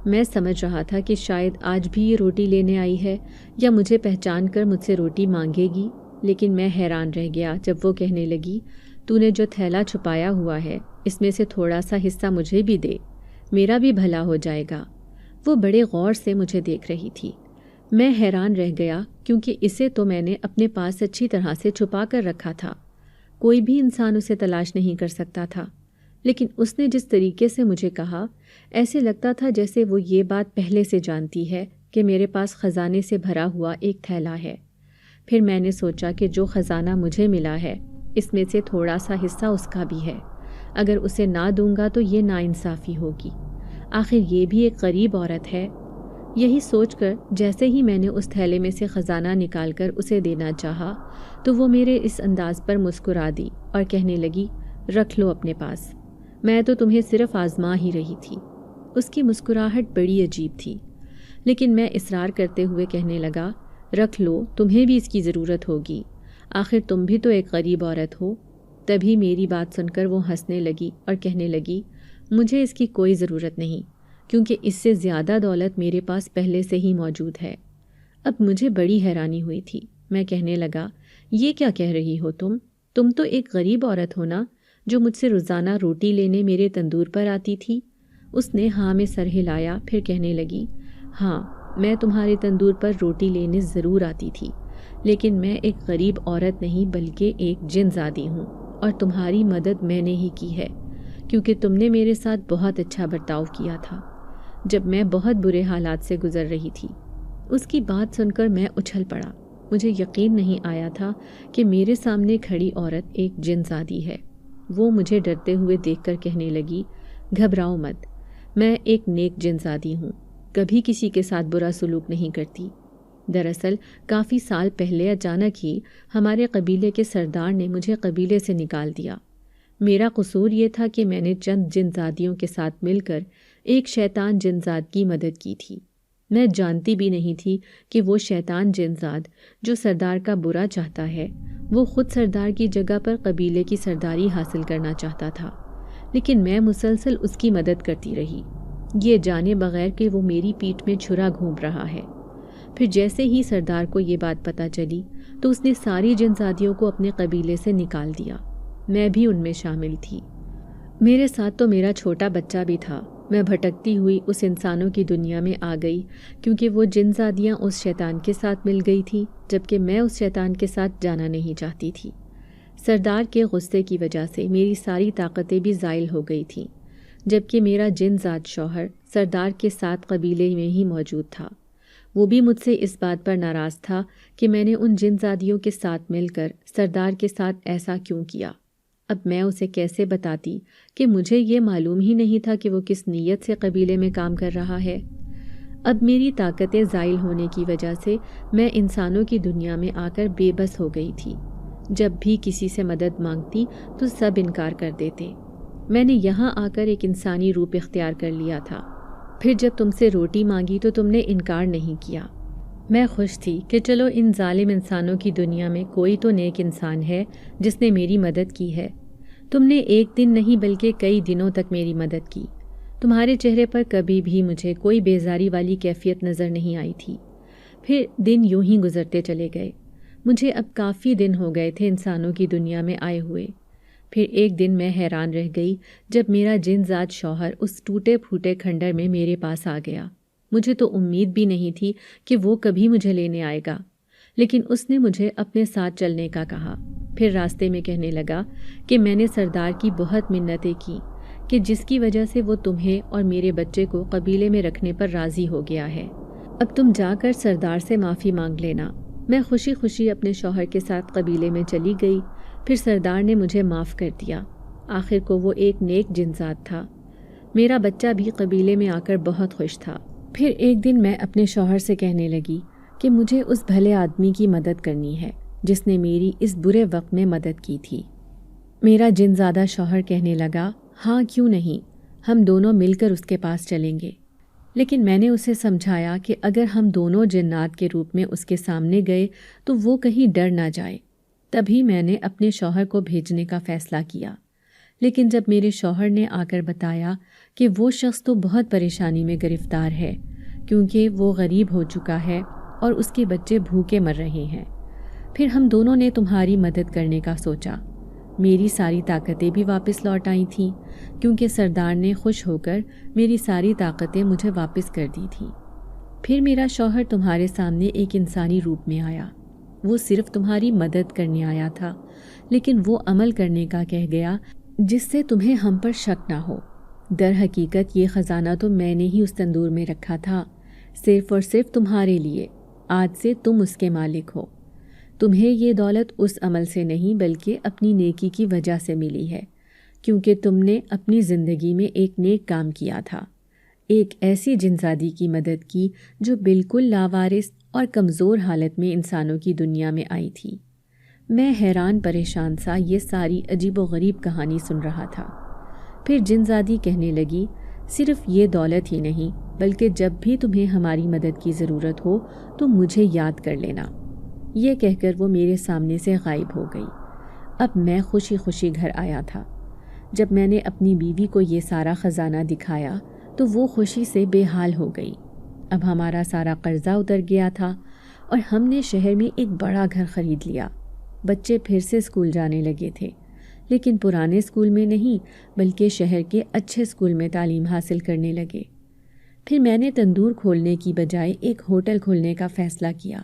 میں سمجھ رہا تھا کہ شاید آج بھی یہ روٹی لینے آئی ہے یا مجھے پہچان کر مجھ سے روٹی مانگے گی، لیکن میں حیران رہ گیا جب وہ کہنے لگی، تو نے جو تھیلا چھپایا ہوا ہے اس میں سے تھوڑا سا حصہ مجھے بھی دے، میرا بھی بھلا ہو جائے گا۔ وہ بڑے غور سے مجھے دیکھ رہی تھی۔ میں حیران رہ گیا کیونکہ اسے تو میں نے اپنے پاس اچھی طرح سے چھپا کر رکھا تھا، کوئی بھی انسان اسے تلاش نہیں کر سکتا تھا، لیکن اس نے جس طریقے سے مجھے کہا ایسے لگتا تھا جیسے وہ یہ بات پہلے سے جانتی ہے کہ میرے پاس خزانے سے بھرا ہوا ایک تھیلا ہے۔ پھر میں نے سوچا کہ جو خزانہ مجھے ملا ہے اس میں سے تھوڑا سا حصہ اس کا بھی ہے، اگر اسے نہ دوں گا تو یہ ناانصافی ہوگی، آخر یہ بھی ایک غریب عورت ہے۔ یہی سوچ کر جیسے ہی میں نے اس تھیلے میں سے خزانہ نکال کر اسے دینا چاہا تو وہ میرے اس انداز پر مسکرا دی اور کہنے لگی، رکھ لو اپنے پاس، میں تو تمہیں صرف آزما ہی رہی تھی۔ اس کی مسکراہٹ بڑی عجیب تھی، لیکن میں اصرار کرتے ہوئے کہنے لگا، رکھ لو، تمہیں بھی اس کی ضرورت ہوگی، آخر تم بھی تو ایک غریب عورت ہو۔ تبھی میری بات سن کر وہ ہنسنے لگی اور کہنے لگی، مجھے اس کی کوئی ضرورت نہیں، کیونکہ اس سے زیادہ دولت میرے پاس پہلے سے ہی موجود ہے۔ اب مجھے بڑی حیرانی ہوئی تھی۔ میں کہنے لگا، یہ کیا کہہ رہی ہو تم تو ایک غریب عورت ہو نا، جو مجھ سے روزانہ روٹی لینے میرے تندور پر آتی تھی۔ اس نے ہاں میں سر ہلایا، پھر کہنے لگی، ہاں میں تمہارے تندور پر روٹی لینے ضرور آتی تھی، لیکن میں ایک غریب عورت نہیں بلکہ ایک جن زادی ہوں، اور تمہاری مدد میں نے ہی کی ہے، کیونکہ تم نے میرے ساتھ بہت اچھا برتاؤ کیا تھا جب میں بہت برے حالات سے گزر رہی تھی۔ اس کی بات سن کر میں اچھل پڑا۔ مجھے یقین نہیں آیا تھا کہ میرے سامنے کھڑی عورت ایک جن زادی ہے۔ وہ مجھے ڈرتے ہوئے دیکھ کر کہنے لگی، گھبراؤ مت، میں ایک نیک جن زادی ہوں، کبھی کسی کے ساتھ برا سلوک نہیں کرتی۔ دراصل کافی سال پہلے اچانک ہی ہمارے قبیلے کے سردار نے مجھے قبیلے سے نکال دیا۔ میرا قصور یہ تھا کہ میں نے چند جن زادیوں کے ساتھ مل کر ایک شیطان جن زاد کی مدد کی تھی۔ میں جانتی بھی نہیں تھی کہ وہ شیطان جن زاد جو سردار کا برا چاہتا ہے، وہ خود سردار کی جگہ پر قبیلے کی سرداری حاصل کرنا چاہتا تھا، لیکن میں مسلسل اس کی مدد کرتی رہی، یہ جانے بغیر کہ وہ میری پیٹھ میں چھرا گھونپ رہا ہے۔ پھر جیسے ہی سردار کو یہ بات پتہ چلی تو اس نے ساری جن زادیوں کو اپنے قبیلے سے نکال دیا، میں بھی ان میں شامل تھی۔ میرے ساتھ تو میرا چھوٹا بچہ بھی تھا۔ میں بھٹکتی ہوئی اس انسانوں کی دنیا میں آ گئی کیونکہ وہ جن زادیاں اس شیطان کے ساتھ مل گئی تھی، جبکہ میں اس شیطان کے ساتھ جانا نہیں چاہتی تھی۔ سردار کے غصے کی وجہ سے میری ساری طاقتیں بھی زائل ہو گئی تھیں، جبکہ میرا جن زاد شوہر سردار کے ساتھ قبیلے میں ہی موجود تھا۔ وہ بھی مجھ سے اس بات پر ناراض تھا کہ میں نے ان جن زادیوں کے ساتھ مل کر سردار کے ساتھ ایسا کیوں کیا۔ اب میں اسے کیسے بتاتی کہ مجھے یہ معلوم ہی نہیں تھا کہ وہ کس نیت سے قبیلے میں کام کر رہا ہے۔ اب میری طاقتیں زائل ہونے کی وجہ سے میں انسانوں کی دنیا میں آ کر بے بس ہو گئی تھی۔ جب بھی کسی سے مدد مانگتی تو سب انکار کر دیتے۔ میں نے یہاں آ کر ایک انسانی روپ اختیار کر لیا تھا۔ پھر جب تم سے روٹی مانگی تو تم نے انکار نہیں کیا۔ میں خوش تھی کہ چلو ان ظالم انسانوں کی دنیا میں کوئی تو نیک انسان ہے جس نے میری مدد کی ہے۔ تم نے ایک دن نہیں بلکہ کئی دنوں تک میری مدد کی۔ تمہارے چہرے پر کبھی بھی مجھے کوئی بیزاری والی کیفیت نظر نہیں آئی تھی۔ پھر دن یوں ہی گزرتے چلے گئے۔ مجھے اب کافی دن ہو گئے تھے انسانوں کی دنیا میں آئے ہوئے۔ پھر ایک دن میں حیران رہ گئی جب میرا جن زاد شوہر اس ٹوٹے پھوٹے کھنڈر میں میرے پاس آ گیا۔ مجھے تو امید بھی نہیں تھی کہ وہ کبھی مجھے لینے آئے گا، لیکن اس نے مجھے اپنے ساتھ چلنے کا کہا۔ پھر راستے میں کہنے لگا کہ میں نے سردار کی بہت منتیں کی کہ جس کی وجہ سے وہ تمہیں اور میرے بچے کو قبیلے میں رکھنے پر راضی ہو گیا ہے، اب تم جا کر سردار سے معافی مانگ لینا۔ میں خوشی خوشی اپنے شوہر کے ساتھ قبیلے میں چلی گئی۔ پھر سردار نے مجھے معاف کر دیا۔ آخر کو وہ ایک نیک جن زاد تھا۔ میرا بچہ بھی قبیلے میں آ کر بہت خوش تھا۔ پھر ایک دن میں اپنے شوہر سے کہنے لگی کہ مجھے اس بھلے آدمی کی مدد کرنی ہے جس نے میری اس برے وقت میں مدد کی تھی۔ میرا جن زادہ شوہر کہنے لگا، ہاں کیوں نہیں، ہم دونوں مل کر اس کے پاس چلیں گے۔ لیکن میں نے اسے سمجھایا کہ اگر ہم دونوں جنات کے روپ میں اس کے سامنے گئے تو وہ کہیں ڈر نہ جائے۔ تبھی میں نے اپنے شوہر کو بھیجنے کا فیصلہ کیا۔ لیکن جب میرے شوہر نے آ کر بتایا کہ وہ شخص تو بہت پریشانی میں گرفتار ہے کیونکہ وہ غریب ہو چکا ہے اور اس کے بچے بھوکے مر رہے ہیں، پھر ہم دونوں نے تمہاری مدد کرنے کا سوچا۔ میری ساری طاقتیں بھی واپس لوٹ آئی تھیں کیونکہ سردار نے خوش ہو کر میری ساری طاقتیں مجھے واپس کر دی تھیں۔ پھر میرا شوہر تمہارے سامنے ایک انسانی روپ میں آیا۔ وہ صرف تمہاری مدد کرنے آیا تھا، لیکن وہ عمل کرنے کا کہہ گیا جس سے تمہیں ہم پر شک نہ ہو۔ در حقیقت یہ خزانہ تو میں نے ہی اس تندور میں رکھا تھا، صرف اور صرف تمہارے لیے۔ آج سے تم اس کے مالک ہو۔ تمہیں یہ دولت اس عمل سے نہیں بلکہ اپنی نیکی کی وجہ سے ملی ہے، کیونکہ تم نے اپنی زندگی میں ایک نیک کام کیا تھا، ایک ایسی جنزادی کی مدد کی جو بالکل لاوارث اور کمزور حالت میں انسانوں کی دنیا میں آئی تھی۔ میں حیران پریشان سا یہ ساری عجیب و غریب کہانی سن رہا تھا۔ پھر جنزادی کہنے لگی، صرف یہ دولت ہی نہیں بلکہ جب بھی تمہیں ہماری مدد کی ضرورت ہو تو مجھے یاد کر لینا۔ یہ کہہ کر وہ میرے سامنے سے غائب ہو گئی۔ اب میں خوشی خوشی گھر آیا تھا۔ جب میں نے اپنی بیوی کو یہ سارا خزانہ دکھایا تو وہ خوشی سے بے حال ہو گئی۔ اب ہمارا سارا قرضہ اتر گیا تھا اور ہم نے شہر میں ایک بڑا گھر خرید لیا۔ بچے پھر سے اسکول جانے لگے تھے، لیکن پرانے اسکول میں نہیں بلکہ شہر کے اچھے اسکول میں تعلیم حاصل کرنے لگے۔ پھر میں نے تندور کھولنے کی بجائے ایک ہوٹل کھولنے کا فیصلہ کیا۔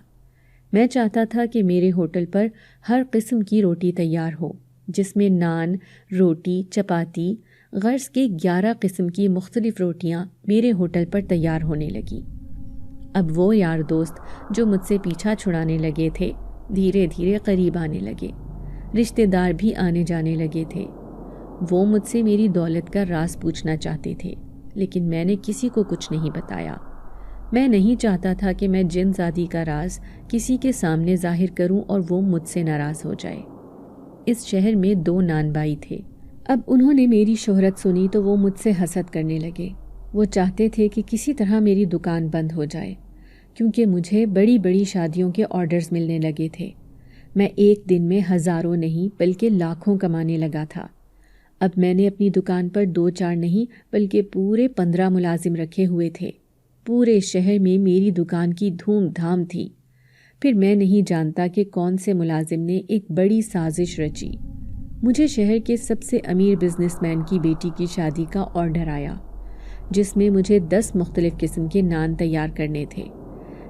میں چاہتا تھا کہ میرے ہوٹل پر ہر قسم کی روٹی تیار ہو، جس میں نان، روٹی، چپاتی، غرض کے 11 قسم کی مختلف روٹیاں میرے ہوٹل پر تیار ہونے لگیں۔ اب وہ یار دوست جو مجھ سے پیچھا چھڑانے لگے تھے دھیرے دھیرے قریب آنے لگے، رشتہ دار بھی آنے جانے لگے تھے۔ وہ مجھ سے میری دولت کا راز پوچھنا چاہتے تھے، لیکن میں نے کسی کو کچھ نہیں بتایا۔ میں نہیں چاہتا تھا کہ میں جن زادی کا راز کسی کے سامنے ظاہر کروں اور وہ مجھ سے ناراض ہو جائے۔ اس شہر میں 2 نان بھائی تھے۔ اب انہوں نے میری شہرت سنی تو وہ مجھ سے حسد کرنے لگے۔ وہ چاہتے تھے کہ کسی طرح میری دکان بند ہو جائے، کیونکہ مجھے بڑی بڑی شادیوں کے آرڈرز ملنے لگے تھے۔ میں ایک دن میں ہزاروں نہیں بلکہ لاکھوں کمانے لگا تھا۔ اب میں نے اپنی دکان پر 2-4 نہیں بلکہ پورے 15 ملازم رکھے ہوئے تھے۔ پورے شہر میں میری دکان کی دھوم دھام تھی۔ پھر میں نہیں جانتا کہ کون سے ملازم نے ایک بڑی سازش رچی۔ مجھے شہر کے سب سے امیر بزنس مین کی بیٹی کی شادی کا آرڈر آیا، جس میں مجھے 10 مختلف قسم کے نان تیار کرنے تھے۔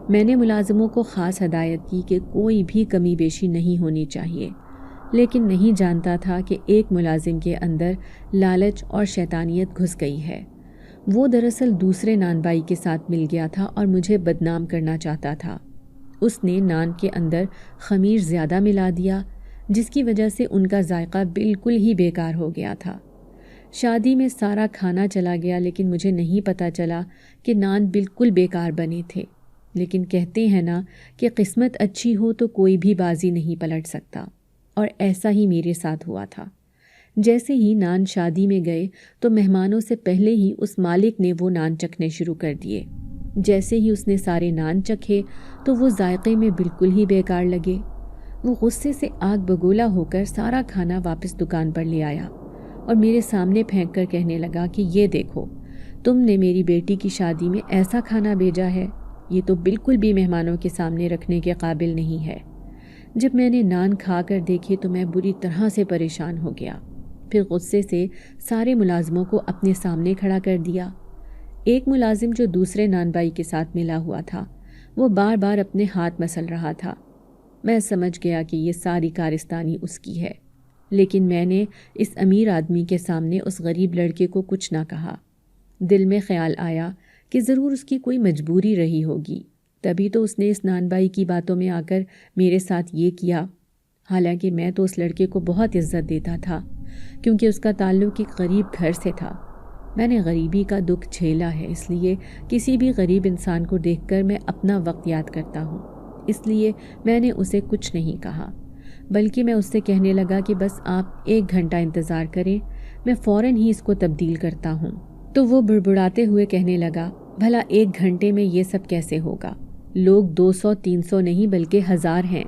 میں نے ملازموں کو خاص ہدایت کی کہ کوئی بھی کمی بیشی نہیں ہونی چاہیے، لیکن نہیں جانتا تھا کہ ایک ملازم کے اندر لالچ اور شیطانیت گھس گئی ہے۔ وہ دراصل دوسرے نان بائی کے ساتھ مل گیا تھا اور مجھے بدنام کرنا چاہتا تھا۔ اس نے نان کے اندر خمیر زیادہ ملا دیا، جس کی وجہ سے ان کا ذائقہ بالکل ہی بیکار ہو گیا تھا۔ شادی میں سارا کھانا چلا گیا، لیکن مجھے نہیں پتہ چلا کہ نان بالکل بیکار بنے تھے۔ لیکن کہتے ہیں نا کہ قسمت اچھی ہو تو کوئی بھی بازی نہیں پلٹ سکتا، اور ایسا ہی میرے ساتھ ہوا تھا۔ جیسے ہی نان شادی میں گئے تو مہمانوں سے پہلے ہی اس مالک نے وہ نان چکھنے شروع کر دیے۔ جیسے ہی اس نے سارے نان چکھے تو وہ ذائقے میں بالکل ہی بیکار لگے۔ وہ غصے سے آگ بگولا ہو کر سارا کھانا واپس دکان پر لے آیا اور میرے سامنے پھینک کر کہنے لگا کہ یہ دیکھو، تم نے میری بیٹی کی شادی میں ایسا کھانا بھیجا ہے، یہ تو بالکل بھی مہمانوں کے سامنے رکھنے کے قابل نہیں ہے۔ جب میں نے نان کھا کر دیکھے تو میں بری طرح سے پریشان ہو گیا۔ پھر غصے سے سارے ملازموں کو اپنے سامنے کھڑا کر دیا۔ ایک ملازم جو دوسرے نان بائی کے ساتھ ملا ہوا تھا، وہ بار بار اپنے ہاتھ مسل رہا تھا۔ میں سمجھ گیا کہ یہ ساری کارستانی اس کی ہے، لیکن میں نے اس امیر آدمی کے سامنے اس غریب لڑکے کو کچھ نہ کہا۔ دل میں خیال آیا کہ ضرور اس کی کوئی مجبوری رہی ہوگی، تبھی تو اس نے اس نان بائی کی باتوں میں آ کر میرے ساتھ یہ کیا۔ حالانکہ میں تو اس لڑکے کو بہت عزت دیتا تھا، کیونکہ اس کا تعلق ایک غریب گھر سے تھا۔ میں نے غریبی کا دکھ جھیلا ہے، اس لیے کسی بھی غریب انسان کو دیکھ کر میں اپنا وقت یاد کرتا ہوں۔ اس لیے میں نے اسے کچھ نہیں کہا، بلکہ میں اس سے کہنے لگا کہ بس آپ 1 گھنٹہ انتظار کریں، میں فوراً ہی اس کو تبدیل کرتا ہوں۔ تو وہ بڑبڑاتے ہوئے کہنے لگا، بھلا 1 گھنٹے میں یہ سب کیسے ہوگا؟ لوگ 200-300 نہیں بلکہ 1000 ہیں۔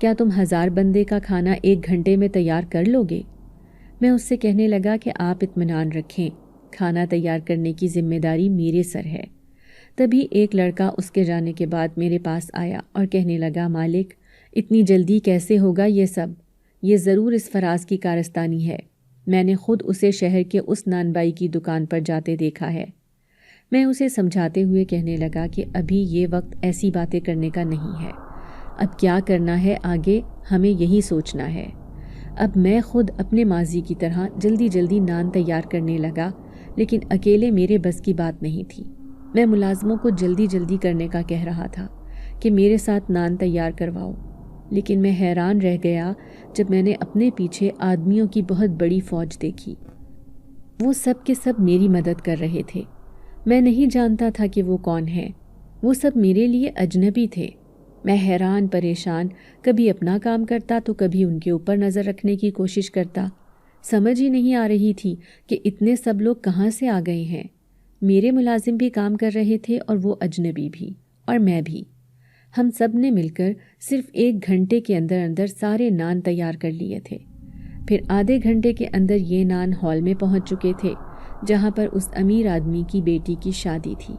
کیا تم 1000 بندے کا کھانا 1 گھنٹے میں تیار کر لو گے؟ میں اس سے کہنے لگا کہ آپ اطمینان رکھیں، کھانا تیار کرنے کی ذمہ داری میرے سر ہے۔ تبھی ایک لڑکا اس کے جانے کے بعد میرے پاس آیا اور کہنے لگا، مالک اتنی جلدی کیسے ہوگا یہ سب؟ یہ ضرور اس فراز کی کارستانی ہے، میں نے خود اسے شہر کے اس نان بائی کی دکان پر جاتے دیکھا ہے۔ میں اسے سمجھاتے ہوئے کہنے لگا کہ ابھی یہ وقت ایسی باتیں کرنے کا نہیں ہے، اب کیا کرنا ہے آگے ہمیں یہی سوچنا ہے۔ اب میں خود اپنے ماضی کی طرح جلدی جلدی نان تیار کرنے لگا، لیکن اکیلے میرے بس کی بات نہیں تھی۔ میں ملازموں کو جلدی جلدی کرنے کا کہہ رہا تھا کہ میرے ساتھ نان تیار کرواؤ، لیکن میں حیران رہ گیا جب میں نے اپنے پیچھے آدمیوں کی بہت بڑی فوج دیکھی۔ وہ سب کے سب میری مدد کر رہے تھے۔ میں نہیں جانتا تھا کہ وہ کون ہیں، وہ سب میرے لیے اجنبی تھے۔ میں حیران پریشان کبھی اپنا کام کرتا تو کبھی ان کے اوپر نظر رکھنے کی کوشش کرتا۔ سمجھ ہی نہیں آ رہی تھی کہ اتنے سب لوگ کہاں سے آ گئے ہیں۔ میرے ملازم بھی کام کر رہے تھے اور وہ اجنبی بھی، اور میں بھی۔ ہم سب نے مل کر صرف 1 گھنٹے کے اندر اندر سارے نان تیار کر لیے تھے۔ پھر آدھے گھنٹے کے اندر یہ نان ہال میں پہنچ چکے تھے جہاں پر اس امیر آدمی کی بیٹی کی شادی تھی۔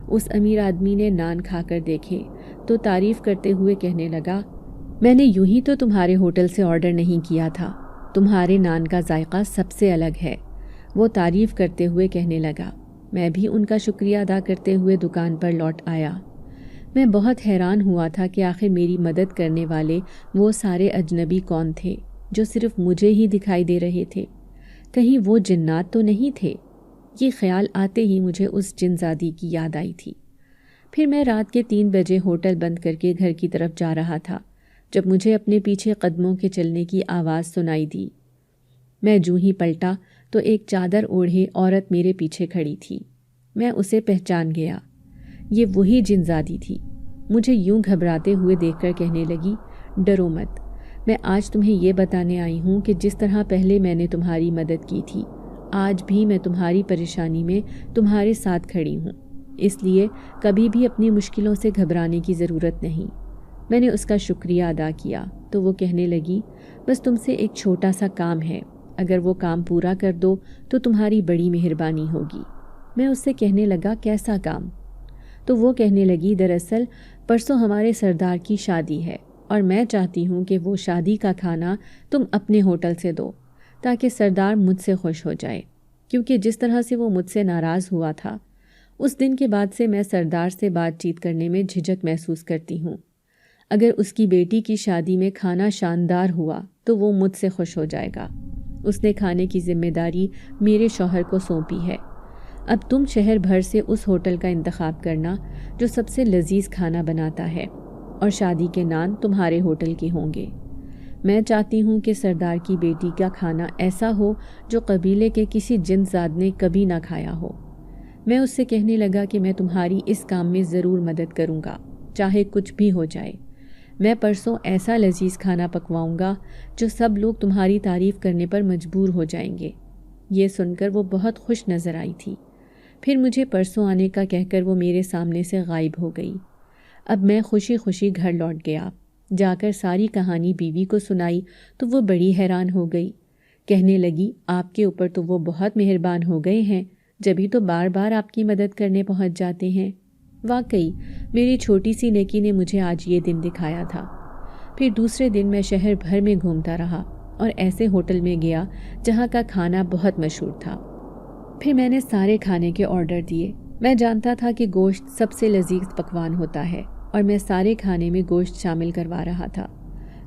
اس امیر آدمی نے نان کھا کر دیکھے تو تعریف کرتے ہوئے کہنے لگا، میں نے یوں ہی تو تمہارے ہوٹل سے آرڈر نہیں کیا تھا، تمہارے نان کا ذائقہ سب سے الگ ہے۔ وہ تعریف کرتے ہوئے کہنے لگا۔ میں بھی ان کا شکریہ ادا کرتے ہوئے دکان پر لوٹ آیا۔ میں بہت حیران ہوا تھا کہ آخر میری مدد کرنے والے وہ سارے اجنبی کون تھے جو صرف مجھے ہی دکھائی دے رہے تھے؟ کہیں وہ جنات تو نہیں تھے؟ یہ خیال آتے ہی مجھے اس جن زادی کی یاد آئی تھی۔ پھر میں رات کے 3 بجے ہوٹل بند کر کے گھر کی طرف جا رہا تھا جب مجھے اپنے پیچھے قدموں کے چلنے کی آواز سنائی دی۔ میں جوں ہی پلٹا تو ایک چادر اوڑھے عورت میرے پیچھے کھڑی تھی۔ میں اسے پہچان گیا، یہ وہی جن زادی تھی۔ مجھے یوں گھبراتے ہوئے دیکھ کر کہنے لگی، ڈرو مت، میں آج تمہیں یہ بتانے آئی ہوں کہ جس طرح پہلے میں نے تمہاری مدد کی تھی، آج بھی میں تمہاری پریشانی میں تمہارے ساتھ کھڑی ہوں، اس لیے کبھی بھی اپنی مشکلوں سے گھبرانے کی ضرورت نہیں۔ میں نے اس کا شکریہ ادا کیا تو وہ کہنے لگی، بس تم سے ایک چھوٹا سا کام ہے، اگر وہ کام پورا کر دو تو تمہاری بڑی مہربانی ہوگی۔ میں اس سے کہنے لگا، کیسا کام؟ تو وہ کہنے لگی، دراصل پرسوں ہمارے سردار کی شادی ہے اور میں چاہتی ہوں کہ وہ شادی کا کھانا تم اپنے ہوٹل سے دو تاکہ سردار مجھ سے خوش ہو جائے، کیونکہ جس طرح سے وہ مجھ سے ناراض ہوا تھا اس دن کے بعد سے میں سردار سے بات چیت کرنے میں جھجک محسوس کرتی ہوں۔ اگر اس کی بیٹی کی شادی میں کھانا شاندار ہوا تو وہ مجھ سے خوش ہو جائے گا۔ اس نے کھانے کی ذمہ داری میرے شوہر کو سونپی ہے۔ اب تم شہر بھر سے اس ہوٹل کا انتخاب کرنا جو سب سے لذیذ کھانا بناتا ہے، اور شادی کے نان تمہارے ہوٹل کے ہوں گے۔ میں چاہتی ہوں کہ سردار کی بیٹی کا کھانا ایسا ہو جو قبیلے کے کسی جن زاد نے کبھی نہ کھایا ہو۔ میں اس سے کہنے لگا کہ میں تمہاری اس کام میں ضرور مدد کروں گا، چاہے کچھ بھی ہو جائے۔ میں پرسوں ایسا لذیذ کھانا پکواؤں گا جو سب لوگ تمہاری تعریف کرنے پر مجبور ہو جائیں گے۔ یہ سن کر وہ بہت خوش نظر آئی تھی۔ پھر مجھے پرسوں آنے کا کہہ کر وہ میرے سامنے سے غائب ہو گئی۔ اب میں خوشی خوشی گھر لوٹ گیا۔ جا کر ساری کہانی بیوی کو سنائی تو وہ بڑی حیران ہو گئی۔ کہنے لگی، آپ کے اوپر تو وہ بہت مہربان ہو گئے ہیں، جبھی تو بار بار آپ کی مدد کرنے پہنچ جاتے ہیں۔ واقعی میری چھوٹی سی نیکی نے مجھے آج یہ دن دکھایا تھا۔ پھر دوسرے دن میں شہر بھر میں گھومتا رہا اور ایسے ہوٹل میں گیا جہاں کا کھانا بہت مشہور تھا۔ پھر میں نے سارے کھانے کے آرڈر دیے۔ میں جانتا تھا کہ گوشت سب سے لذیذ پکوان ہوتا ہے اور میں سارے کھانے میں گوشت شامل کروا رہا تھا۔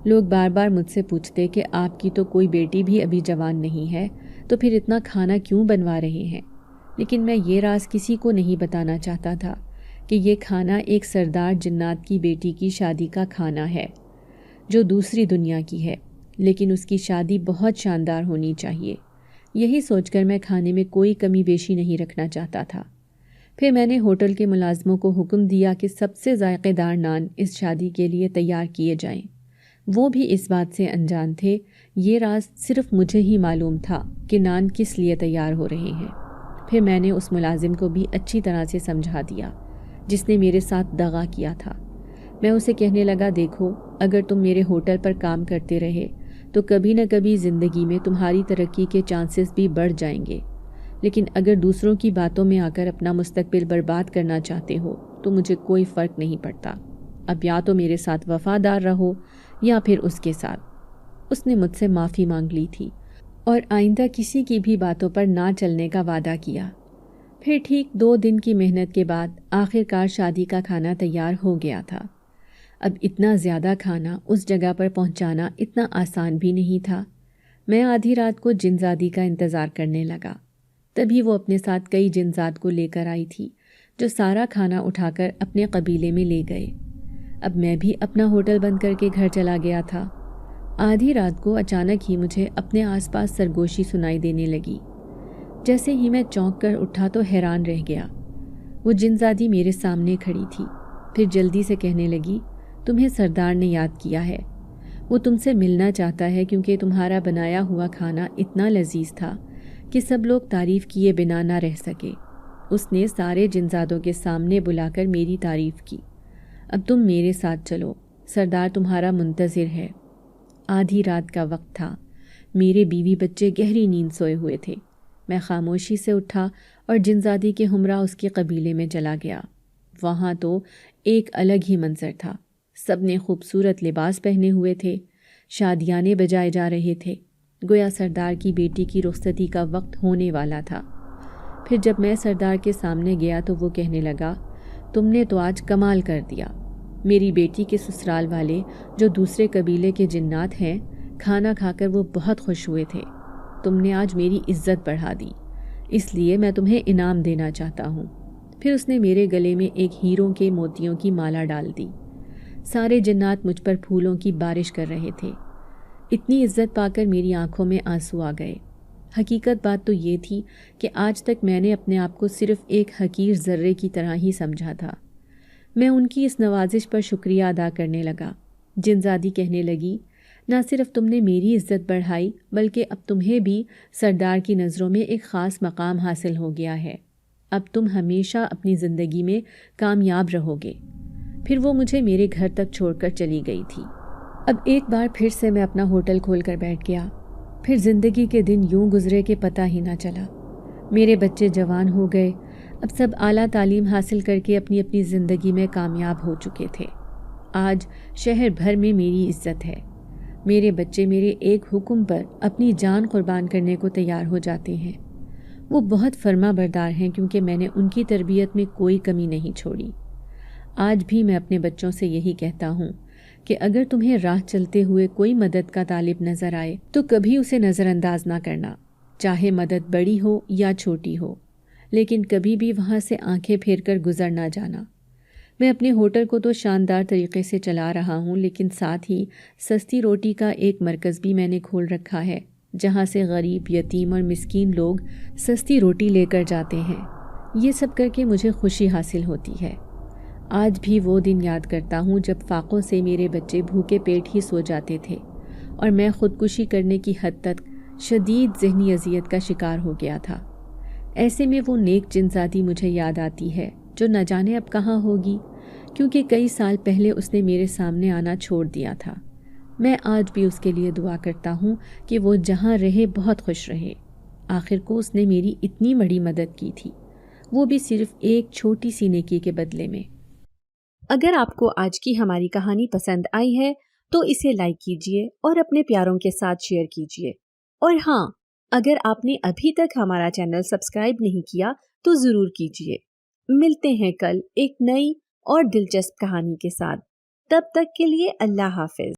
لوگ بار بار مجھ سے پوچھتے کہ آپ کی تو کوئی بیٹی بھی ابھی جوان نہیں ہے، تو پھر اتنا کھانا کیوں بنوا رہے ہیں؟ لیکن میں یہ راز کسی کو نہیں بتانا چاہتا تھا کہ یہ کھانا ایک سردار جنات کی بیٹی کی شادی کا کھانا ہے جو دوسری دنیا کی ہے، لیکن اس کی شادی بہت شاندار ہونی چاہیے۔ یہی سوچ کر میں کھانے میں کوئی کمی بیشی نہیں رکھنا چاہتا تھا۔ پھر میں نے ہوٹل کے ملازموں کو حکم دیا کہ سب سے ذائقے دار نان اس شادی کے لیے تیار کیے جائیں۔ وہ بھی اس بات سے انجان تھے، یہ راز صرف مجھے ہی معلوم تھا کہ نان کس لیے تیار ہو رہے ہیں۔ پھر میں نے اس ملازم کو بھی اچھی طرح سے سمجھا دیا جس نے میرے ساتھ دغا کیا تھا۔ میں اسے کہنے لگا، دیکھو، اگر تم میرے ہوٹل پر کام کرتے رہے تو کبھی نہ کبھی زندگی میں تمہاری ترقی کے چانسز بھی بڑھ جائیں گے، لیکن اگر دوسروں کی باتوں میں آ کر اپنا مستقبل برباد کرنا چاہتے ہو تو مجھے کوئی فرق نہیں پڑتا۔ اب یا تو میرے ساتھ وفادار رہو یا پھر اس کے ساتھ۔ اس نے مجھ سے معافی مانگ لی تھی اور آئندہ کسی کی بھی باتوں پر نہ چلنے کا وعدہ کیا۔ پھر ٹھیک 2 دن کی محنت کے بعد آخر کار شادی کا کھانا تیار ہو گیا تھا۔ اب اتنا زیادہ کھانا اس جگہ پر پہنچانا اتنا آسان بھی نہیں تھا۔ میں آدھی رات کو جنزادی کا انتظار کرنے لگا۔ تبھی وہ اپنے ساتھ کئی جنزاد کو لے کر آئی تھی جو سارا کھانا اٹھا کر اپنے قبیلے میں لے گئے۔ اب میں بھی اپنا ہوٹل بند کر کے گھر چلا گیا تھا۔ آدھی رات کو اچانک ہی مجھے اپنے آس پاس سرگوشی سنائی دینے لگی۔ جیسے ہی میں چونک کر اٹھا تو حیران رہ گیا۔ وہ جنزادی میرے سامنے کھڑی تھی، پھر جلدی سے کہنے لگی، تمہیں سردار نے یاد کیا ہے، وہ تم سے ملنا چاہتا ہے کیونکہ تمہارا بنایا ہوا کھانا اتنا لذیذ تھا کہ سب لوگ تعریف کیے بنا نہ رہ سکے۔ اس نے سارے جنزادوں کے سامنے بلا کر میری تعریف کی۔ اب تم میرے ساتھ چلو، سردار تمہارا منتظر ہے۔ آدھی رات کا وقت تھا، میرے بیوی بچے گہری نیند سوئے ہوئے تھے۔ میں خاموشی سے اٹھا اور جنزادی کے ہمراہ اس کے قبیلے میں چلا گیا۔ وہاں تو ایک الگ ہی منظر تھا۔ سب نے خوبصورت لباس پہنے ہوئے تھے، شادیانے بجائے جا رہے تھے، گویا سردار کی بیٹی کی رخصتی کا وقت ہونے والا تھا۔ پھر جب میں سردار کے سامنے گیا تو وہ کہنے لگا، تم نے تو آج کمال کر دیا۔ میری بیٹی کے سسرال والے جو دوسرے قبیلے کے جنات ہیں، کھانا کھا کر وہ بہت خوش ہوئے تھے۔ تم نے آج میری عزت بڑھا دی، اس لیے میں تمہیں انعام دینا چاہتا ہوں۔ پھر اس نے میرے گلے میں ایک ہیروں کے موتیوں کی مالا ڈال دی۔ سارے جنات مجھ پر پھولوں کی بارش کر رہے تھے۔ اتنی عزت پا کر میری آنکھوں میں آنسو آ گئے۔ حقیقت بات تو یہ تھی کہ آج تک میں نے اپنے آپ کو صرف ایک حقیر ذرے کی طرح ہی سمجھا تھا۔ میں ان کی اس نوازش پر شکریہ ادا کرنے لگا۔ جنزادی کہنے لگی، نہ صرف تم نے میری عزت بڑھائی بلکہ اب تمہیں بھی سردار کی نظروں میں ایک خاص مقام حاصل ہو گیا ہے۔ اب تم ہمیشہ اپنی زندگی میں کامیاب رہو گے۔ پھر وہ مجھے میرے گھر تک چھوڑ کر چلی گئی تھی۔ اب ایک بار پھر سے میں اپنا ہوٹل کھول کر بیٹھ گیا۔ پھر زندگی کے دن یوں گزرے کہ پتہ ہی نہ چلا۔ میرے بچے جوان ہو گئے، اب سب اعلیٰ تعلیم حاصل کر کے اپنی اپنی زندگی میں کامیاب ہو چکے تھے۔ آج شہر بھر میں میری عزت ہے۔ میرے بچے میرے ایک حکم پر اپنی جان قربان کرنے کو تیار ہو جاتے ہیں۔ وہ بہت فرما بردار ہیں کیونکہ میں نے ان کی تربیت میں کوئی کمی نہیں چھوڑی۔ آج بھی میں اپنے بچوں سے یہی کہتا ہوں کہ اگر تمہیں راہ چلتے ہوئے کوئی مدد کا طالب نظر آئے تو کبھی اسے نظر انداز نہ کرنا، چاہے مدد بڑی ہو یا چھوٹی ہو، لیکن کبھی بھی وہاں سے آنکھیں پھیر کر گزر نہ جانا۔ میں اپنے ہوٹل کو تو شاندار طریقے سے چلا رہا ہوں، لیکن ساتھ ہی سستی روٹی کا ایک مرکز بھی میں نے کھول رکھا ہے، جہاں سے غریب، یتیم اور مسکین لوگ سستی روٹی لے کر جاتے ہیں۔ یہ سب کر کے مجھے خوشی حاصل ہوتی ہے۔ آج بھی وہ دن یاد کرتا ہوں جب فاقوں سے میرے بچے بھوکے پیٹ ہی سو جاتے تھے اور میں خودکشی کرنے کی حد تک شدید ذہنی اذیت کا شکار ہو گیا تھا۔ ایسے میں وہ نیک جنزادی مجھے یاد آتی ہے جو نہ جانے اب کہاں ہوگی، کیونکہ کئی سال پہلے اس نے میرے سامنے آنا چھوڑ دیا تھا۔ میں آج بھی اس کے لیے دعا کرتا ہوں کہ وہ جہاں رہے بہت خوش رہے۔ آخر کو اس نے میری اتنی بڑی مدد کی تھی، وہ بھی صرف ایک چھوٹی سی نیکی کے بدلے میں۔ اگر آپ کو آج کی ہماری کہانی پسند آئی ہے تو اسے لائک کیجیے اور اپنے پیاروں کے ساتھ شیئر کیجیے، اور ہاں، اگر آپ نے ابھی تک ہمارا چینل سبسکرائب نہیں کیا تو ضرور کیجیے۔ ملتے ہیں کل ایک نئی اور دلچسپ کہانی کے ساتھ، تب تک کے لیے اللہ حافظ۔